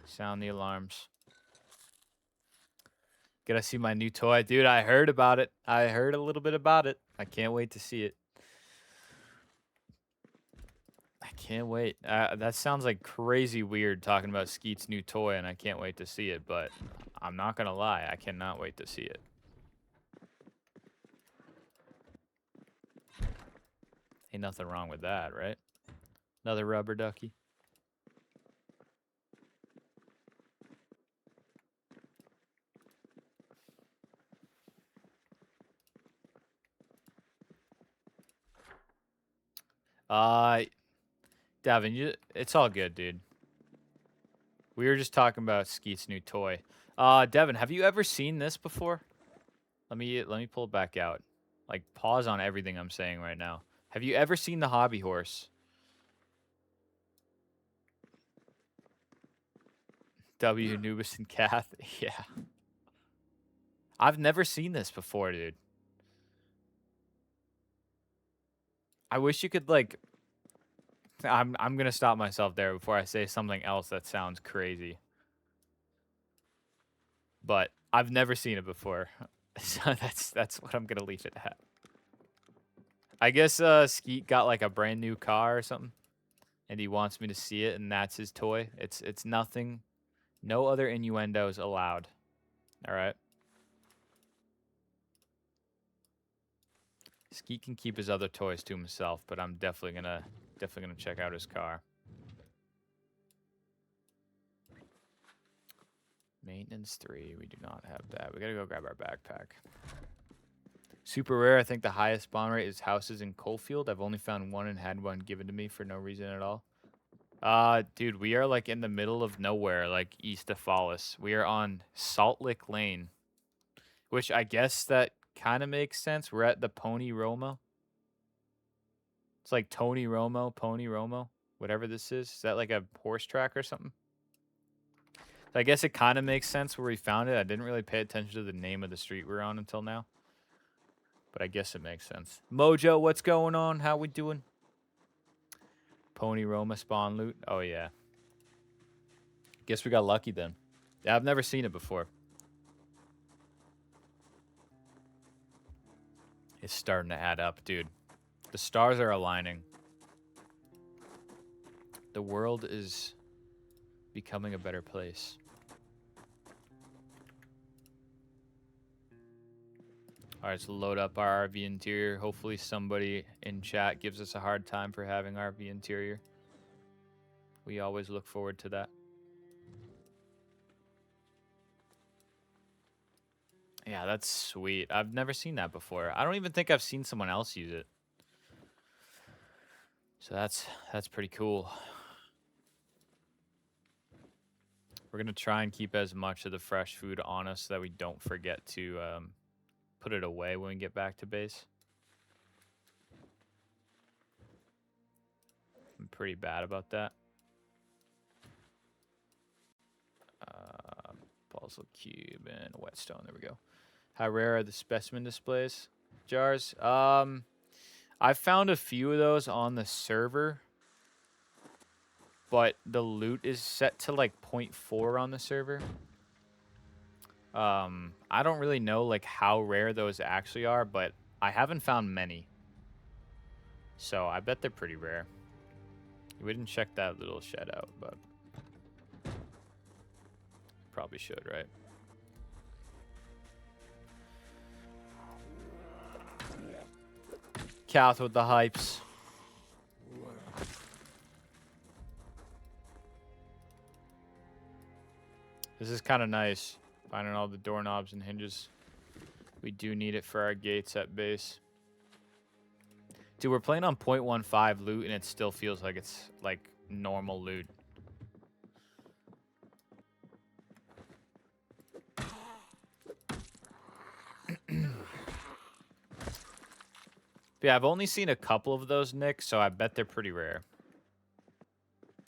Speaker 1: Sound the alarms. Gotta see my new toy. Dude, I heard about it. I heard a little bit about it. I can't wait to see it. I can't wait. That sounds like crazy weird talking about Skeet's new toy, and I can't wait to see it. But I'm not gonna lie. I cannot wait to see it. Ain't nothing wrong with that, right? Another rubber ducky. Devin, it's all good, dude. We were just talking about Skeet's new toy. Devin, have you ever seen this before? Let me pull it back out. Like, pause on everything I'm saying right now. Have you ever seen the hobby horse? W, Nubis, and Kath. Yeah. I've never seen this before, dude. I wish you could, like... I'm gonna stop myself there before I say something else that sounds crazy. But I've never seen it before. So that's what I'm gonna leave it at. I guess Skeet got like a brand new car or something, and he wants me to see it, and that's his toy. It's nothing. No other innuendos allowed. All right. Skeet can keep his other toys to himself, but I'm definitely gonna check out his car. Maintenance 3. We do not have that. We gotta go grab our backpack. Super rare. I think the highest spawn rate is houses in Coalfield. I've only found one and had one given to me for no reason at all. Dude, we are like in the middle of nowhere, like east of Fallis. We are on Salt Lick Lane, which I guess that kind of makes sense. We're at the Pony Romo. It's like Tony Romo, Pony Romo, whatever this is. Is that like a horse track or something? So I guess it kind of makes sense where we found it. I didn't really pay attention to the name of the street we're on until now. But I guess it makes sense. Mojo, what's going on? How we doing? Pony Roma spawn loot. Oh, yeah. Guess we got lucky then. Yeah, I've never seen it before. It's starting to add up, dude. The stars are aligning. The world is becoming a better place. All right, let's load up our RV interior. Hopefully somebody in chat gives us a hard time for having RV interior. We always look forward to that. Yeah, that's sweet. I've never seen that before. I don't even think I've seen someone else use it. So that's pretty cool. We're going to try and keep as much of the fresh food on us so that we don't forget to put it away when we get back to base. I'm pretty bad about that. Puzzle cube and whetstone. There we go. How rare are the specimen displays? Jars? I found a few of those on the server, but the loot is set to like 0.4 on the server. I don't really know like how rare those actually are, but I haven't found many. So I bet they're pretty rare. We didn't check that little shed out, but probably should, right? Kath with the hypes. This is kind of nice. Finding all the doorknobs and hinges. We do need it for our gates at base. Dude, we're playing on 0.15 loot, and it still feels like it's, like, normal loot. Yeah, I've only seen a couple of those, Nick, so I bet they're pretty rare.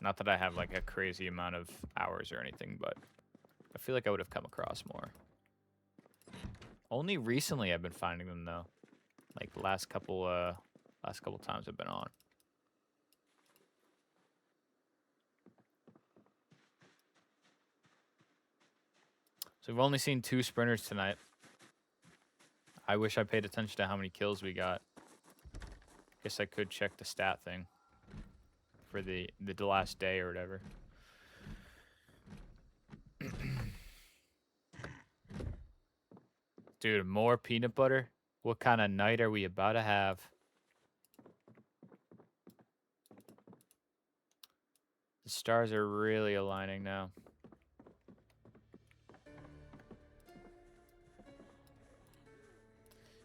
Speaker 1: Not that I have, like, a crazy amount of hours or anything, but I feel like I would have come across more. Only recently I've been finding them, though. Like, the last couple times I've been on. So we've only seen 2 sprinters tonight. I wish I paid attention to how many kills we got. Guess I could check the stat thing for the last day or whatever. Dude, more peanut butter? What kind of night are we about to have? The stars are really aligning now.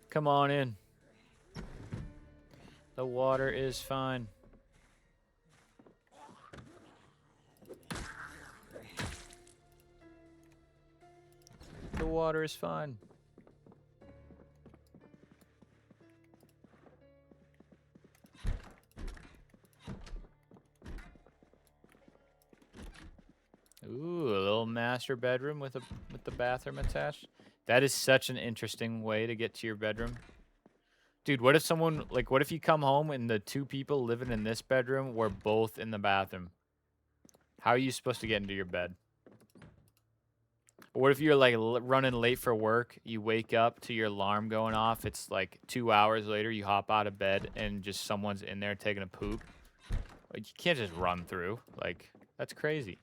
Speaker 1: Come on in. The water is fine. The water is fine. Ooh, a little master bedroom with the bathroom attached. That is such an interesting way to get to your bedroom. Dude, what if someone, like, what if you come home and the two people living in this bedroom were both in the bathroom? How are you supposed to get into your bed? Or what if you're, like, running late for work, you wake up to your alarm going off, it's, like, 2 hours later, you hop out of bed, and just someone's in there taking a poop? Like, you can't just run through. Like, that's crazy.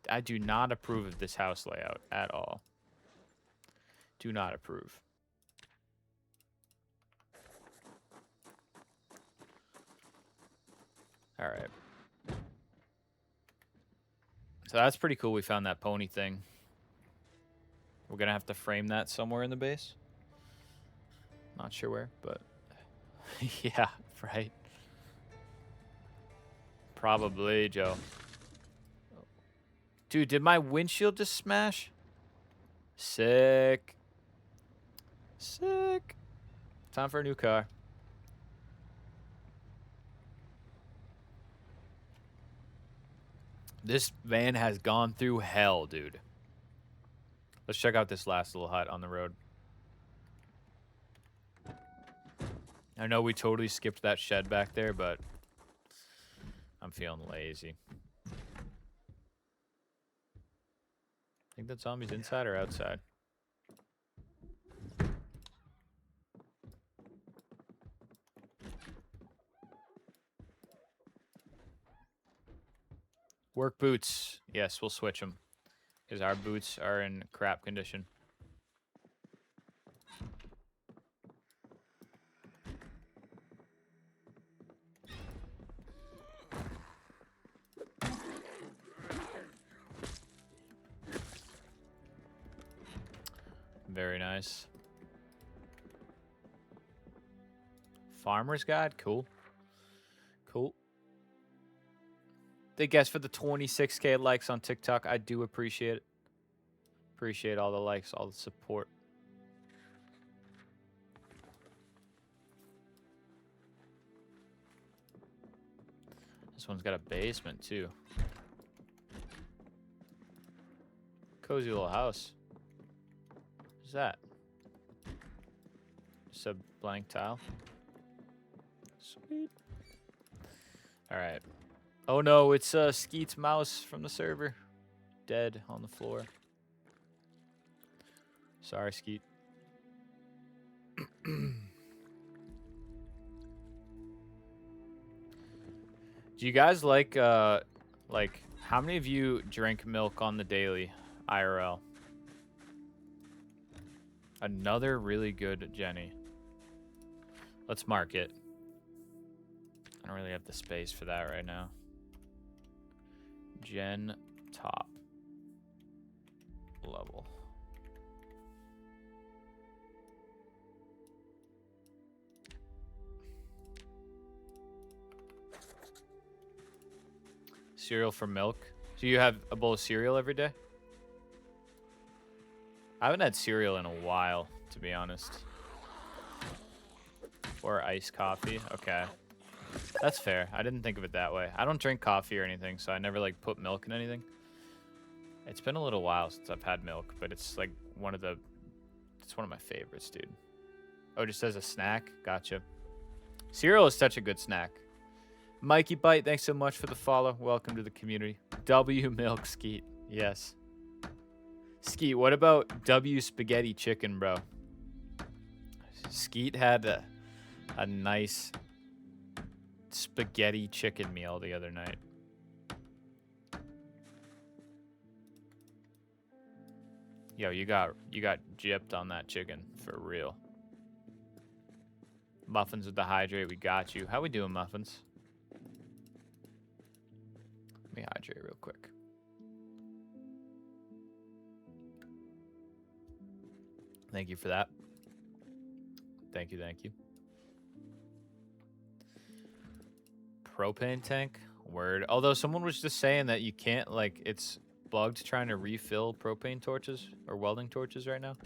Speaker 1: I do not approve of this house layout at all. Do not approve. All right. So that's pretty cool. We found that pony thing. We're going to have to frame that somewhere in the base. Not sure where, but yeah, right. Probably, Joe. Dude, did my windshield just smash? Sick. Sick. Time for a new car. This van has gone through hell, dude. Let's check out this last little hut on the road. I know we totally skipped that shed back there, but I'm feeling lazy. Think that zombie's inside or outside? Work boots. Yes, we'll switch them. Because our boots are in crap condition. Very nice. Farmer's Guide? Cool. Cool. Thank you guys for the 26K likes on TikTok. I do appreciate it. Appreciate all the likes, all the support. This one's got a basement, too. Cozy little house. What's that? Just a blank tile. Sweet. Alright. Oh no, it's Skeet's mouse from the server. Dead on the floor. Sorry, Skeet. Do you guys like how many of you drink milk on the daily, IRL? Another really good Jenny. Let's mark it. I don't really have the space for that right now. Gen top level. Cereal for milk. So you have a bowl of cereal every day? I haven't had cereal in a while, to be honest. Or iced coffee. Okay. That's fair. I didn't think of it that way. I don't drink coffee or anything, so I never like put milk in anything. It's been a little while since I've had milk, but it's like it's one of my favorites, dude. Oh, just as a snack? Gotcha. Cereal is such a good snack. Mikey Bite, thanks so much for the follow. Welcome to the community. W Milk Skeet. Yes. Skeet, what about W Spaghetti Chicken, bro? Skeet had a nice spaghetti chicken meal the other night. Yo, you got gypped on that chicken for real. Muffins with the hydrate, we got you. How we doing, Muffins? Let me hydrate real quick. Thank you for that. Thank you, thank you. Propane tank? Word. Although someone was just saying that you can't, like, it's bugged trying to refill propane torches or welding torches right now.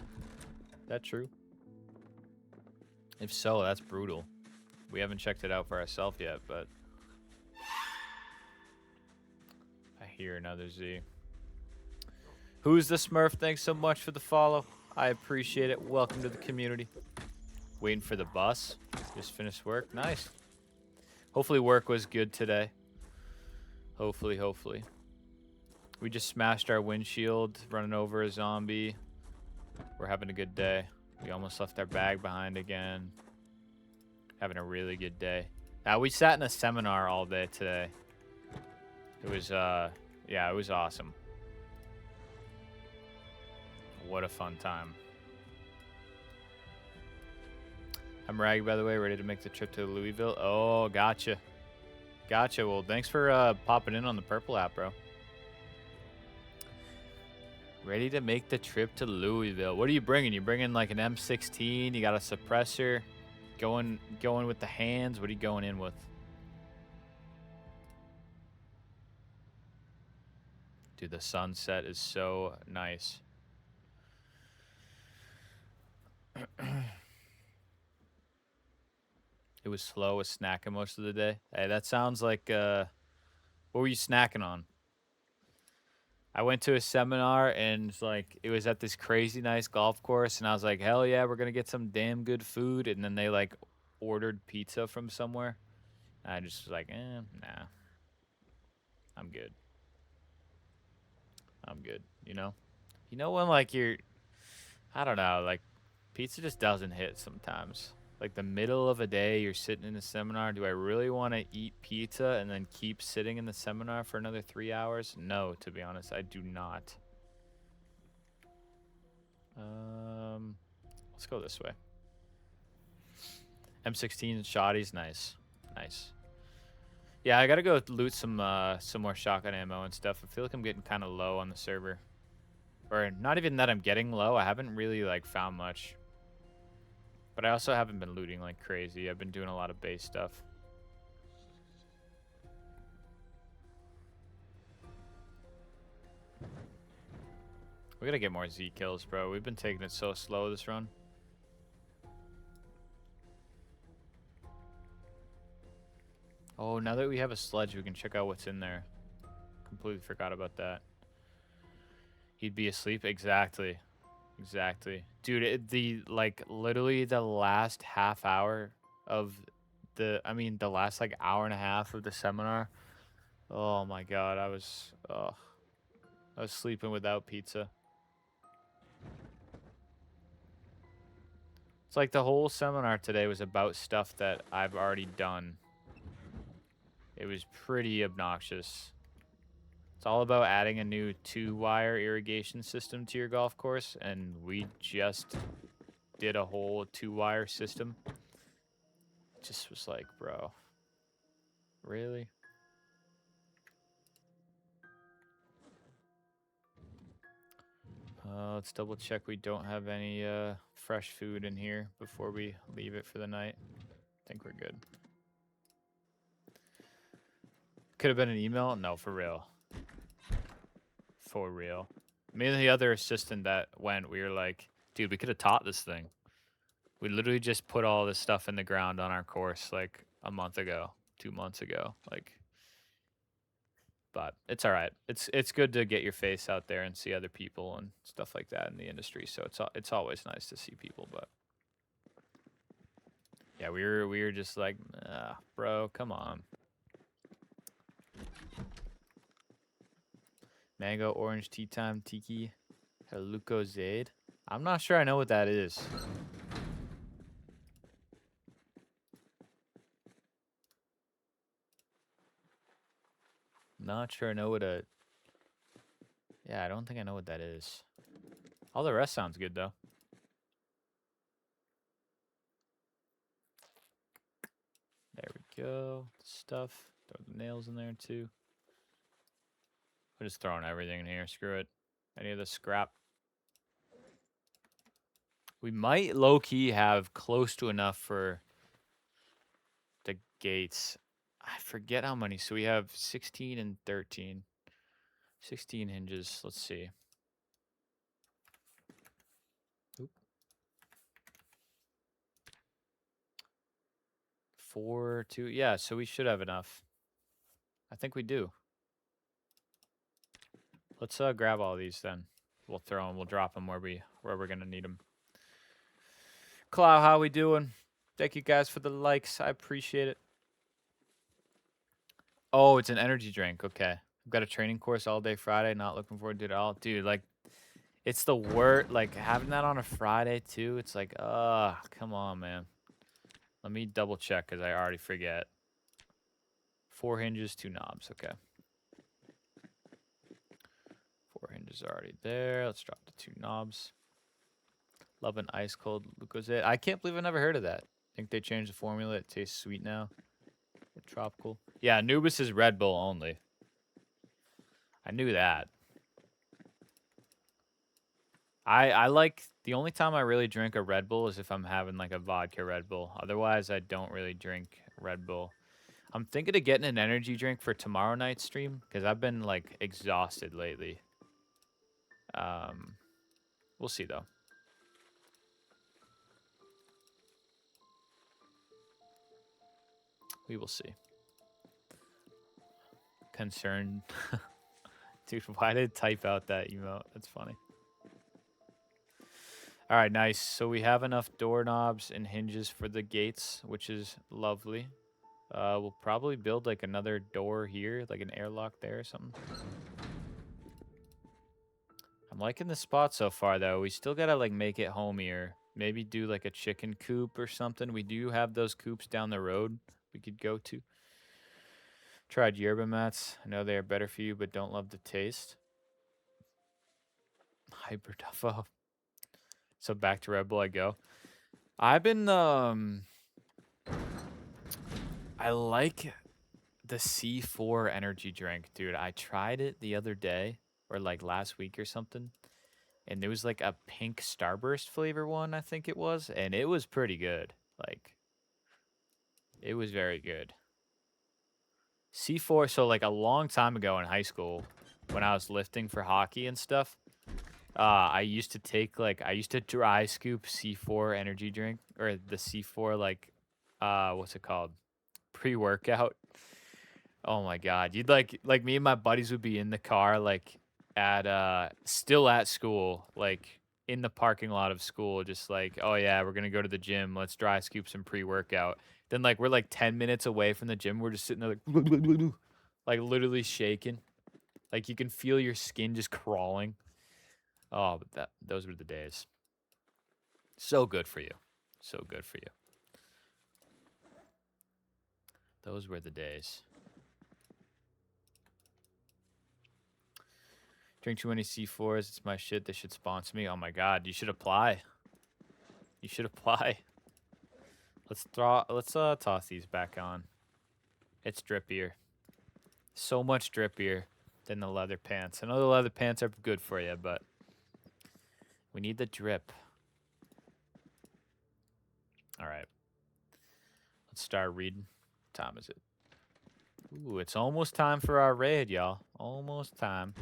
Speaker 1: That true? If so, that's brutal. We haven't checked it out for ourselves yet, but hear another Z. Who's the Smurf? Thanks so much for the follow. I appreciate it. Welcome to the community. Waiting for the bus. Just finished work. Nice. Hopefully work was good today. Hopefully. We just smashed our windshield, running over a zombie. We're having a good day. We almost left our bag behind again. Having a really good day. We sat in a seminar all day today. It was, yeah, it was awesome. What a fun time. I'm Raggy, by the way, ready to make the trip to Louisville. Oh, gotcha. Well, thanks for popping in on the Purple app, bro. Ready to make the trip to Louisville. What are you bringing? You bringing like an M16? You got a suppressor? Going with the hands? What are you going in with? Dude, the sunset is so nice. It was slow with snacking most of the day. Hey, that sounds like, what were you snacking on? I went to a seminar and like it was at this crazy nice golf course and I was like, hell yeah, we're gonna get some damn good food. And then they like ordered pizza from somewhere. And I just was like, nah. I'm good. You know? You know when like I don't know, like pizza just doesn't hit sometimes. Like the middle of a day, you're sitting in a seminar. Do I really want to eat pizza and then keep sitting in the seminar for another 3 hours? No, to be honest, I do not. Let's go this way. M16 shotties, nice. Yeah, I gotta go loot some more shotgun ammo and stuff. I feel like I'm getting kind of low on the server. Or not even that I'm getting low. I haven't really like found much. But I also haven't been looting like crazy. I've been doing a lot of base stuff. We gotta get more Z kills, bro. We've been taking it so slow this run. Oh, now that we have a sledge, we can check out what's in there. Completely forgot about that. He'd be asleep? Exactly. Dude, literally the last half hour of the last like hour and a half of the seminar. Oh my god, I was sleeping without pizza. It's like the whole seminar today was about stuff that I've already done. It was pretty obnoxious. It's all about adding a new 2-wire irrigation system to your golf course, and we just did a whole 2-wire system. It just was like, bro, really? Let's double check we don't have any fresh food in here before we leave it for the night. I think we're good. Could have been an email? No, for real. For real. Me and the other assistant that went, we were like, dude, we could have taught this thing. We literally just put all this stuff in the ground on our course like a month ago, 2 months ago. Like, but it's all right. It's good to get your face out there and see other people and stuff like that in the industry. So it's always nice to see people. But yeah, we were just like, bro, come on. Mango, orange, tea time, tiki, haluko zaid. I'm not sure I know what that is. Not sure I know what a... Yeah, I don't think I know what that is. All the rest sounds good, though. There we go. Stuff. Throw the nails in there, too. We're just throwing everything in here. Screw it. Any of the scrap. We might low-key have close to enough for the gates. I forget how many. So we have 16 and 13. 16 hinges. Let's see. Oop. 4, 2. Yeah, so we should have enough. I think we do. Let's grab all these then. We'll throw them. We'll drop them where we're gonna need them. Clow, how we doing? Thank you guys for the likes. I appreciate it. Oh, it's an energy drink. Okay. I've got a training course all day Friday. Not looking forward to it at all. Dude, like, it's the word. Like, having that on a Friday, too. It's like, come on, man. Let me double check because I already forget. 4 hinges, 2 knobs. Okay. 4 hinges are already there. Let's drop the 2 knobs. Love an ice cold Lucozade. I can't believe I never heard of that. Think they changed the formula. It tastes sweet now. Tropical. Yeah, Anubis is Red Bull only. I knew that. I like the only time I really drink a Red Bull is if I'm having like a vodka Red Bull. Otherwise, I don't really drink Red Bull. I'm thinking of getting an energy drink for tomorrow night's stream because I've been like exhausted lately. We'll see though. We will see. Concerned. Dude, why did it type out that emote? That's funny. All right, nice. So we have enough doorknobs and hinges for the gates, which is lovely. We'll probably build like another door here, like an airlock there or something. I'm liking the spot so far, though. We still gotta like make it homier. Maybe do like a chicken coop or something. We do have those coops down the road we could go to. Tried yerba mats. I know they are better for you, but don't love the taste. Hyper Duffo. So back to Red Bull I go. I've been I like the C4 energy drink, dude. I tried it the other day or like last week or something. And there was like a pink Starburst flavor one, I think it was, and it was pretty good. Like it was very good. C4, so like a long time ago in high school when I was lifting for hockey and stuff, I used to take like I used to dry scoop C4 energy drink or the C4 like what's it called? Pre-workout. Oh my god. You'd like me and my buddies would be in the car like at still at school, like in the parking lot of school, just like, oh yeah, we're gonna go to the gym. Let's dry scoop some pre-workout. Then like we're like 10 minutes away from the gym. We're just sitting there like literally shaking. Like you can feel your skin just crawling. Oh, but those were the days. So good for you. So good for you. Those were the days. Drink too many C4s. It's my shit. They should sponsor me. Oh my god, you should apply. You should apply. Let's toss these back on. It's drippier. So much drippier than the leather pants. I know the leather pants are good for you, but we need the drip. All right. Let's start reading. What time is it? Ooh, it's almost time for our raid, y'all. Almost time.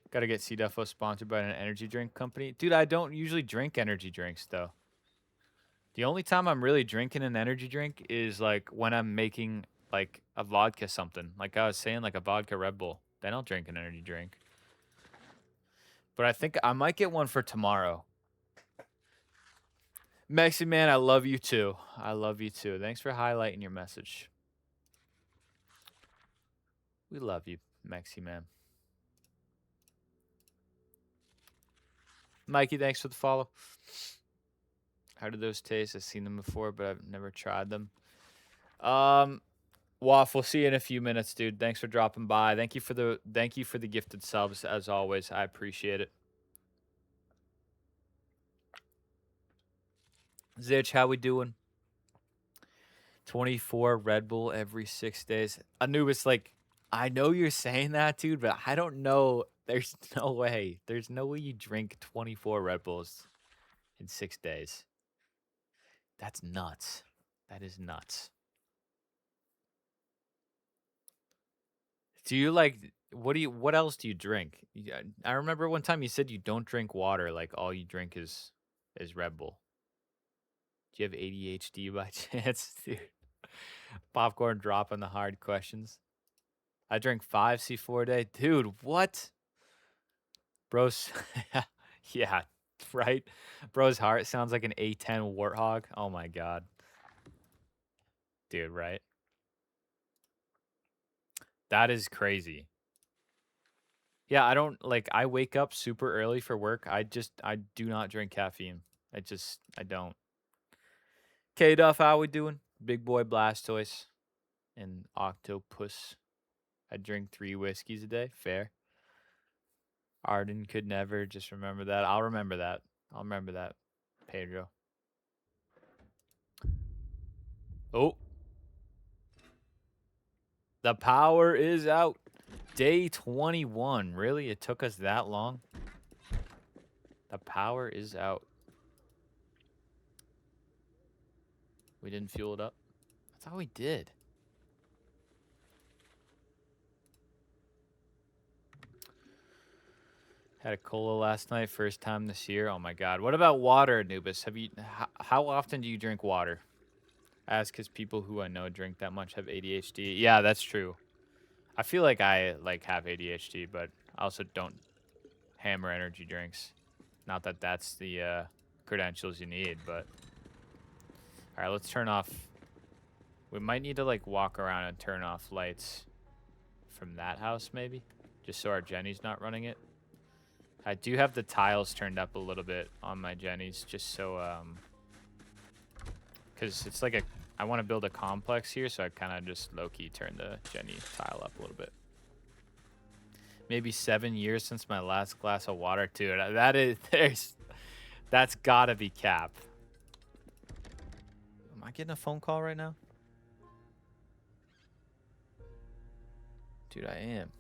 Speaker 1: Gotta get C-Duffo sponsored by an energy drink company. Dude, I don't usually drink energy drinks, though. The only time I'm really drinking an energy drink is, like, when I'm making, like, a vodka something. Like I was saying, like a vodka Red Bull. Then I'll drink an energy drink. But I think I might get one for tomorrow. Mexi Man, I love you too. I love you too. Thanks for highlighting your message. We love you, Mexi Man. Mikey, thanks for the follow. How do those taste? I've seen them before, but I've never tried them. Waff, see you in a few minutes, dude. Thanks for dropping by. Thank you for the gifted subs as always. I appreciate it. Zitch, how we doing? 24 Red Bull every 6 days. Anubis, like, I know you're saying that, dude, but I don't know. There's no way. There's no way you drink 24 Red Bulls in 6 days. That's nuts. That is nuts. Do you like what else do you drink? I remember one time you said you don't drink water, like all you drink is Red Bull. Do you have ADHD by chance, dude? Popcorn dropping the hard questions. I drink 5 C4 a day. Dude, what? Bro's, yeah, right? Bro's heart sounds like an A10 Warthog. Oh my god. Dude, right? That is crazy. Yeah, I don't like I wake up super early for work. I do not drink caffeine. I don't. K Duff, how we doing? Big boy Blastoise and Octopus. I drink 3 whiskeys a day. Fair. Arden could never. Just remember that. I'll remember that. I'll remember that. Pedro. Oh. The power is out. Day 21. Really? It took us that long? The power is out. We didn't fuel it up? I thought we did. Had a cola last night, first time this year. Oh my god. What about water, Anubis? Have you how often do you drink water? Ask because people who I know drink that much have ADHD. Yeah, that's true. I feel like I have ADHD, but I also don't hammer energy drinks. Not that that's the credentials you need, but all right, let's turn off. We might need to like walk around and turn off lights from that house maybe, just so our Jenny's not running it. I do have the tiles turned up a little bit on my Jenny's just so because it's like I want to build a complex here, so I kind of just low-key turn the Jenny tile up a little bit. Maybe 7 years since my last glass of water, dude. That's gotta be cap. Am I getting a phone call right now? Dude, I am.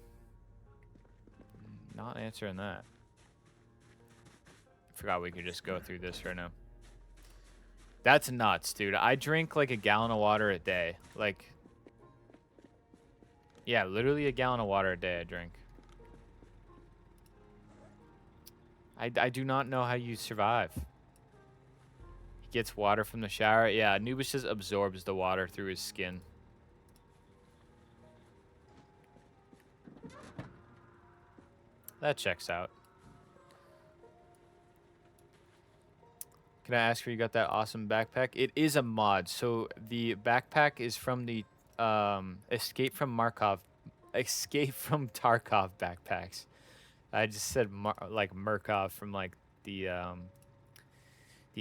Speaker 1: Not answering that. Forgot we could just go through this right now. That's nuts, dude. I drink like a gallon of water a day. Like, yeah, literally a gallon of water a day I drink. I do not know how you survive. He gets water from the shower. Yeah, Anubis just absorbs the water through his skin. That checks out. Can I ask where you got that awesome backpack? It is a mod. So the backpack is from the Escape from Tarkov backpacks. I just said like Murkov from like the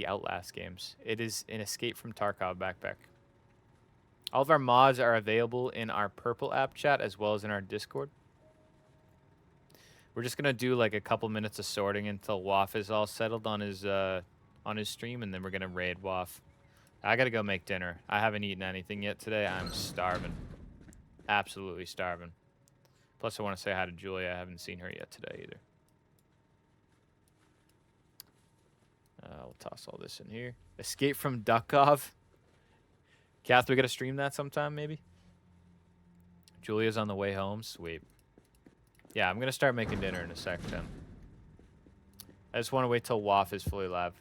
Speaker 1: Outlast games. It is an Escape from Tarkov backpack. All of our mods are available in our Purple app chat as well as in our Discord. We're just gonna do like a couple minutes of sorting until Waff is all settled on his stream, and then we're gonna raid Waff. I gotta go make dinner. I haven't eaten anything yet today. I'm starving. Absolutely starving. Plus, I want to say hi to Julia. I haven't seen her yet today either. We'll toss all this in here. Escape from Duckov. Kath, we gotta stream that sometime, maybe? Julia's on the way home. Sweet. Yeah, I'm gonna start making dinner in a sec then. I just want to wait till Waff is fully live.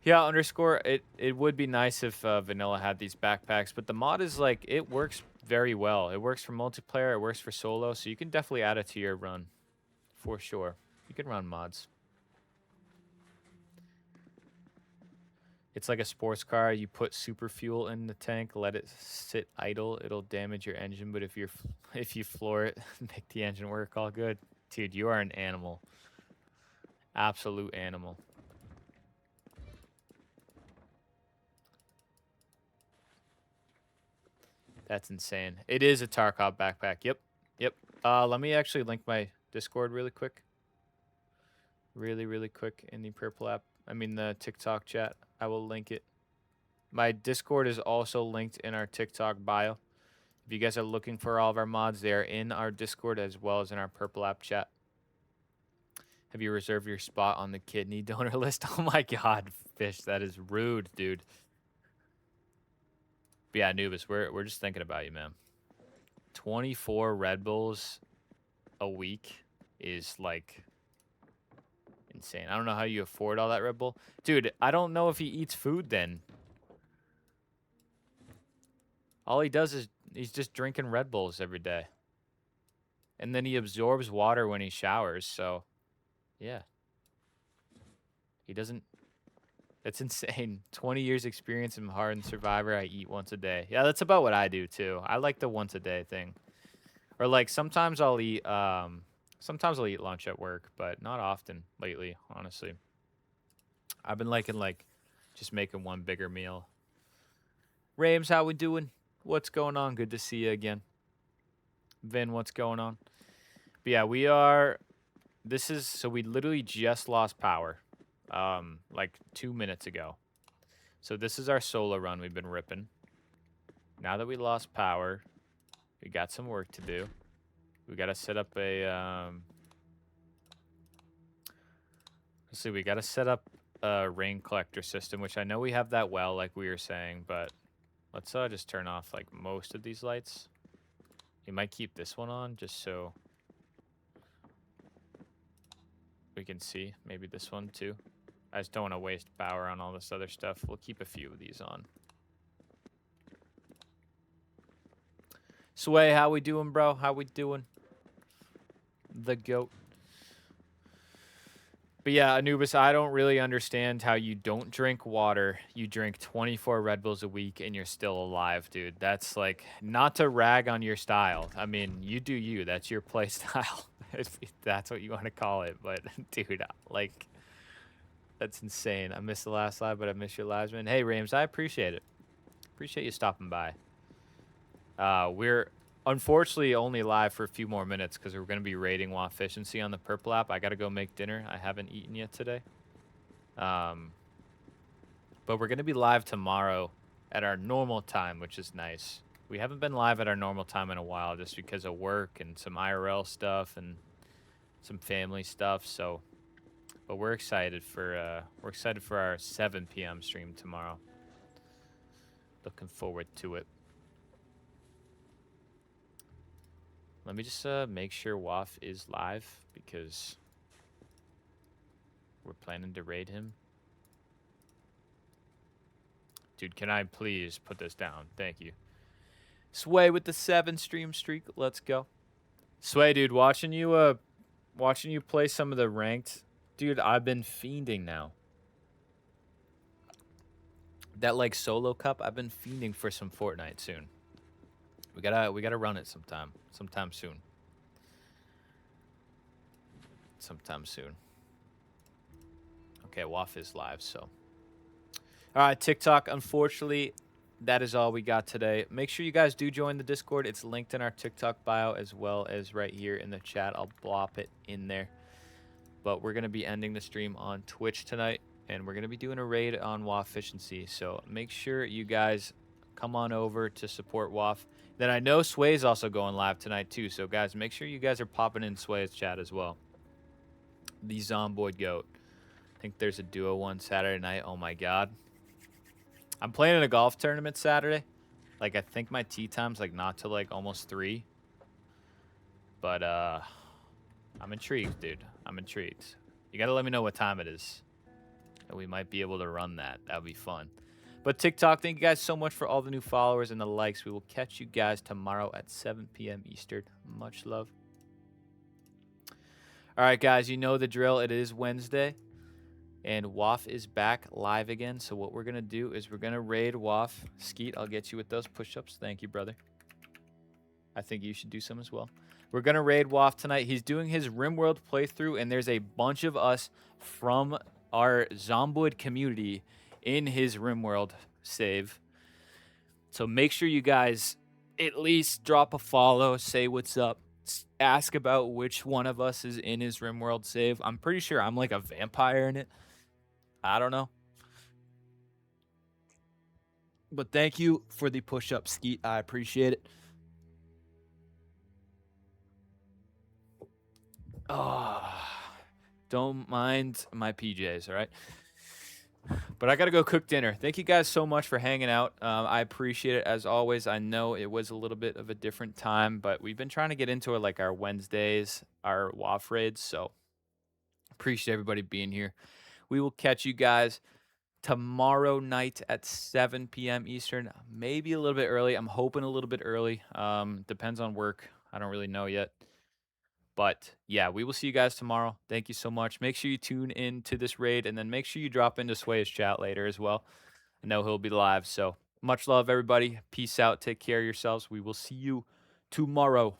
Speaker 1: Yeah, underscore, it would be nice if Vanilla had these backpacks, but the mod is like, it works very well. It works for multiplayer, it works for solo, so you can definitely add it to your run. For sure. You can run mods. It's like a sports car. You put super fuel in the tank, let it sit idle. It'll damage your engine, but if you floor it, make the engine work all good. Dude, you are an animal. Absolute animal. That's insane. It is a Tarkov backpack. Yep. Yep. Let me actually link my Discord really quick. Really quick in the Purple app. I mean the TikTok chat. I will link it. My Discord is also linked in our TikTok bio. If you guys are looking for all of our mods, they are in our Discord as well as in our Purple app chat. Have you reserved your spot on the kidney donor list? Oh my god, Fish, that is rude, dude. But yeah, Anubis, we're just thinking about you, man. 24 Red Bulls a week is like insane. I don't know how you afford all that Red Bull. Dude, I don't know if he eats food then. All he does is He's just drinking Red Bulls every day. And then he absorbs water when he showers, so yeah. He doesn't. That's insane. 20 years experience in hardened survivor. I eat once a day. Yeah, that's about what I do too. I like the once a day thing. Or like sometimes I'll eat lunch at work, but not often lately, honestly. I've been liking like just making one bigger meal. Rames, how we doing? What's going on? Good to see you again. Vin, what's going on? But yeah, we are we literally just lost power like 2 minutes ago. So this is our solo run we've been ripping. Now that we lost power, we got some work to do. We got to set up a let's see, we got to set up a rain collector system, which I know we have that well like we were saying, but let's just turn off like most of these lights. We might keep this one on just so we can see. Maybe this one too. I just don't want to waste power on all this other stuff. We'll keep a few of these on. Sway, how we doing, bro? How we doing? The goat. But yeah, Anubis, I don't really understand how you don't drink water. You drink 24 Red Bulls a week and you're still alive, dude. That's like, not to rag on your style. I mean, you do you. That's your play style. If that's what you want to call it. But dude, like, that's insane. I missed the last live, but I miss your lives, man. Hey, Rames, I appreciate it. Appreciate you stopping by. We're unfortunately only live for a few more minutes because we're going to be rating WA efficiency on the purple app. I got to go make dinner. I haven't eaten yet today. But we're going to be live tomorrow at our normal time, which is nice. We haven't been live at our normal time in a while just because of work and some IRL stuff and some family stuff. So, but we're excited for our 7 p.m. stream tomorrow. Looking forward to it. Let me just make sure WAF is live because we're planning to raid him. Dude, can I please put this down? Thank you. Sway with the 7 stream streak. Let's go. Sway, dude, watching you play some of the ranked. Dude, I've been fiending now. That like solo cup, I've been fiending for some Fortnite soon. We gotta run it sometime soon. Sometime soon. Okay, WAF is live, so. All right, TikTok, unfortunately, that is all we got today. Make sure you guys do join the Discord. It's linked in our TikTok bio as well as right here in the chat. I'll blop it in there. But we're going to be ending the stream on Twitch tonight, and we're going to be doing a raid on WAF efficiency. So make sure you guys come on over to support WAF. Then I know Sway is also going live tonight too. So guys, make sure you guys are popping in Sway's chat as well. The Zomboid Goat. I think there's a duo one Saturday night. Oh my god. I'm playing in a golf tournament Saturday. Like I think my tee time's like not till like almost 3. But I'm intrigued, dude. I'm intrigued. You gotta let me know what time it is. And we might be able to run that. That would be fun. But TikTok, thank you guys so much for all the new followers and the likes. We will catch you guys tomorrow at 7 p.m. Eastern. Much love. All right, guys, you know the drill. It is Wednesday, and WAF is back live again. So what we're going to do is we're going to raid WAF. Skeet, I'll get you with those push-ups. Thank you, brother. I think you should do some as well. We're going to raid WAF tonight. He's doing his RimWorld playthrough, and there's a bunch of us from our Zomboid community in his RimWorld save. So make sure you guys at least drop a follow, say what's up, ask about which one of us is in his RimWorld save. I'm pretty sure I'm like a vampire in it. I don't know. But thank you for the push-up, Skeet. I appreciate it. Oh, don't mind my PJs, all right? But I got to go cook dinner. Thank you guys so much for hanging out. I appreciate it as always. I know it was a little bit of a different time, but we've been trying to get into it like our Wednesdays, our WAF raids. So appreciate everybody being here. We will catch you guys tomorrow night at 7 p.m. Eastern, maybe a little bit early. I'm hoping a little bit early. Depends on work. I don't really know yet. But yeah, we will see you guys tomorrow. Thank you so much. Make sure you tune in to this raid and then make sure you drop into Sway's chat later as well. I know he'll be live. So much love, everybody. Peace out. Take care of yourselves. We will see you tomorrow.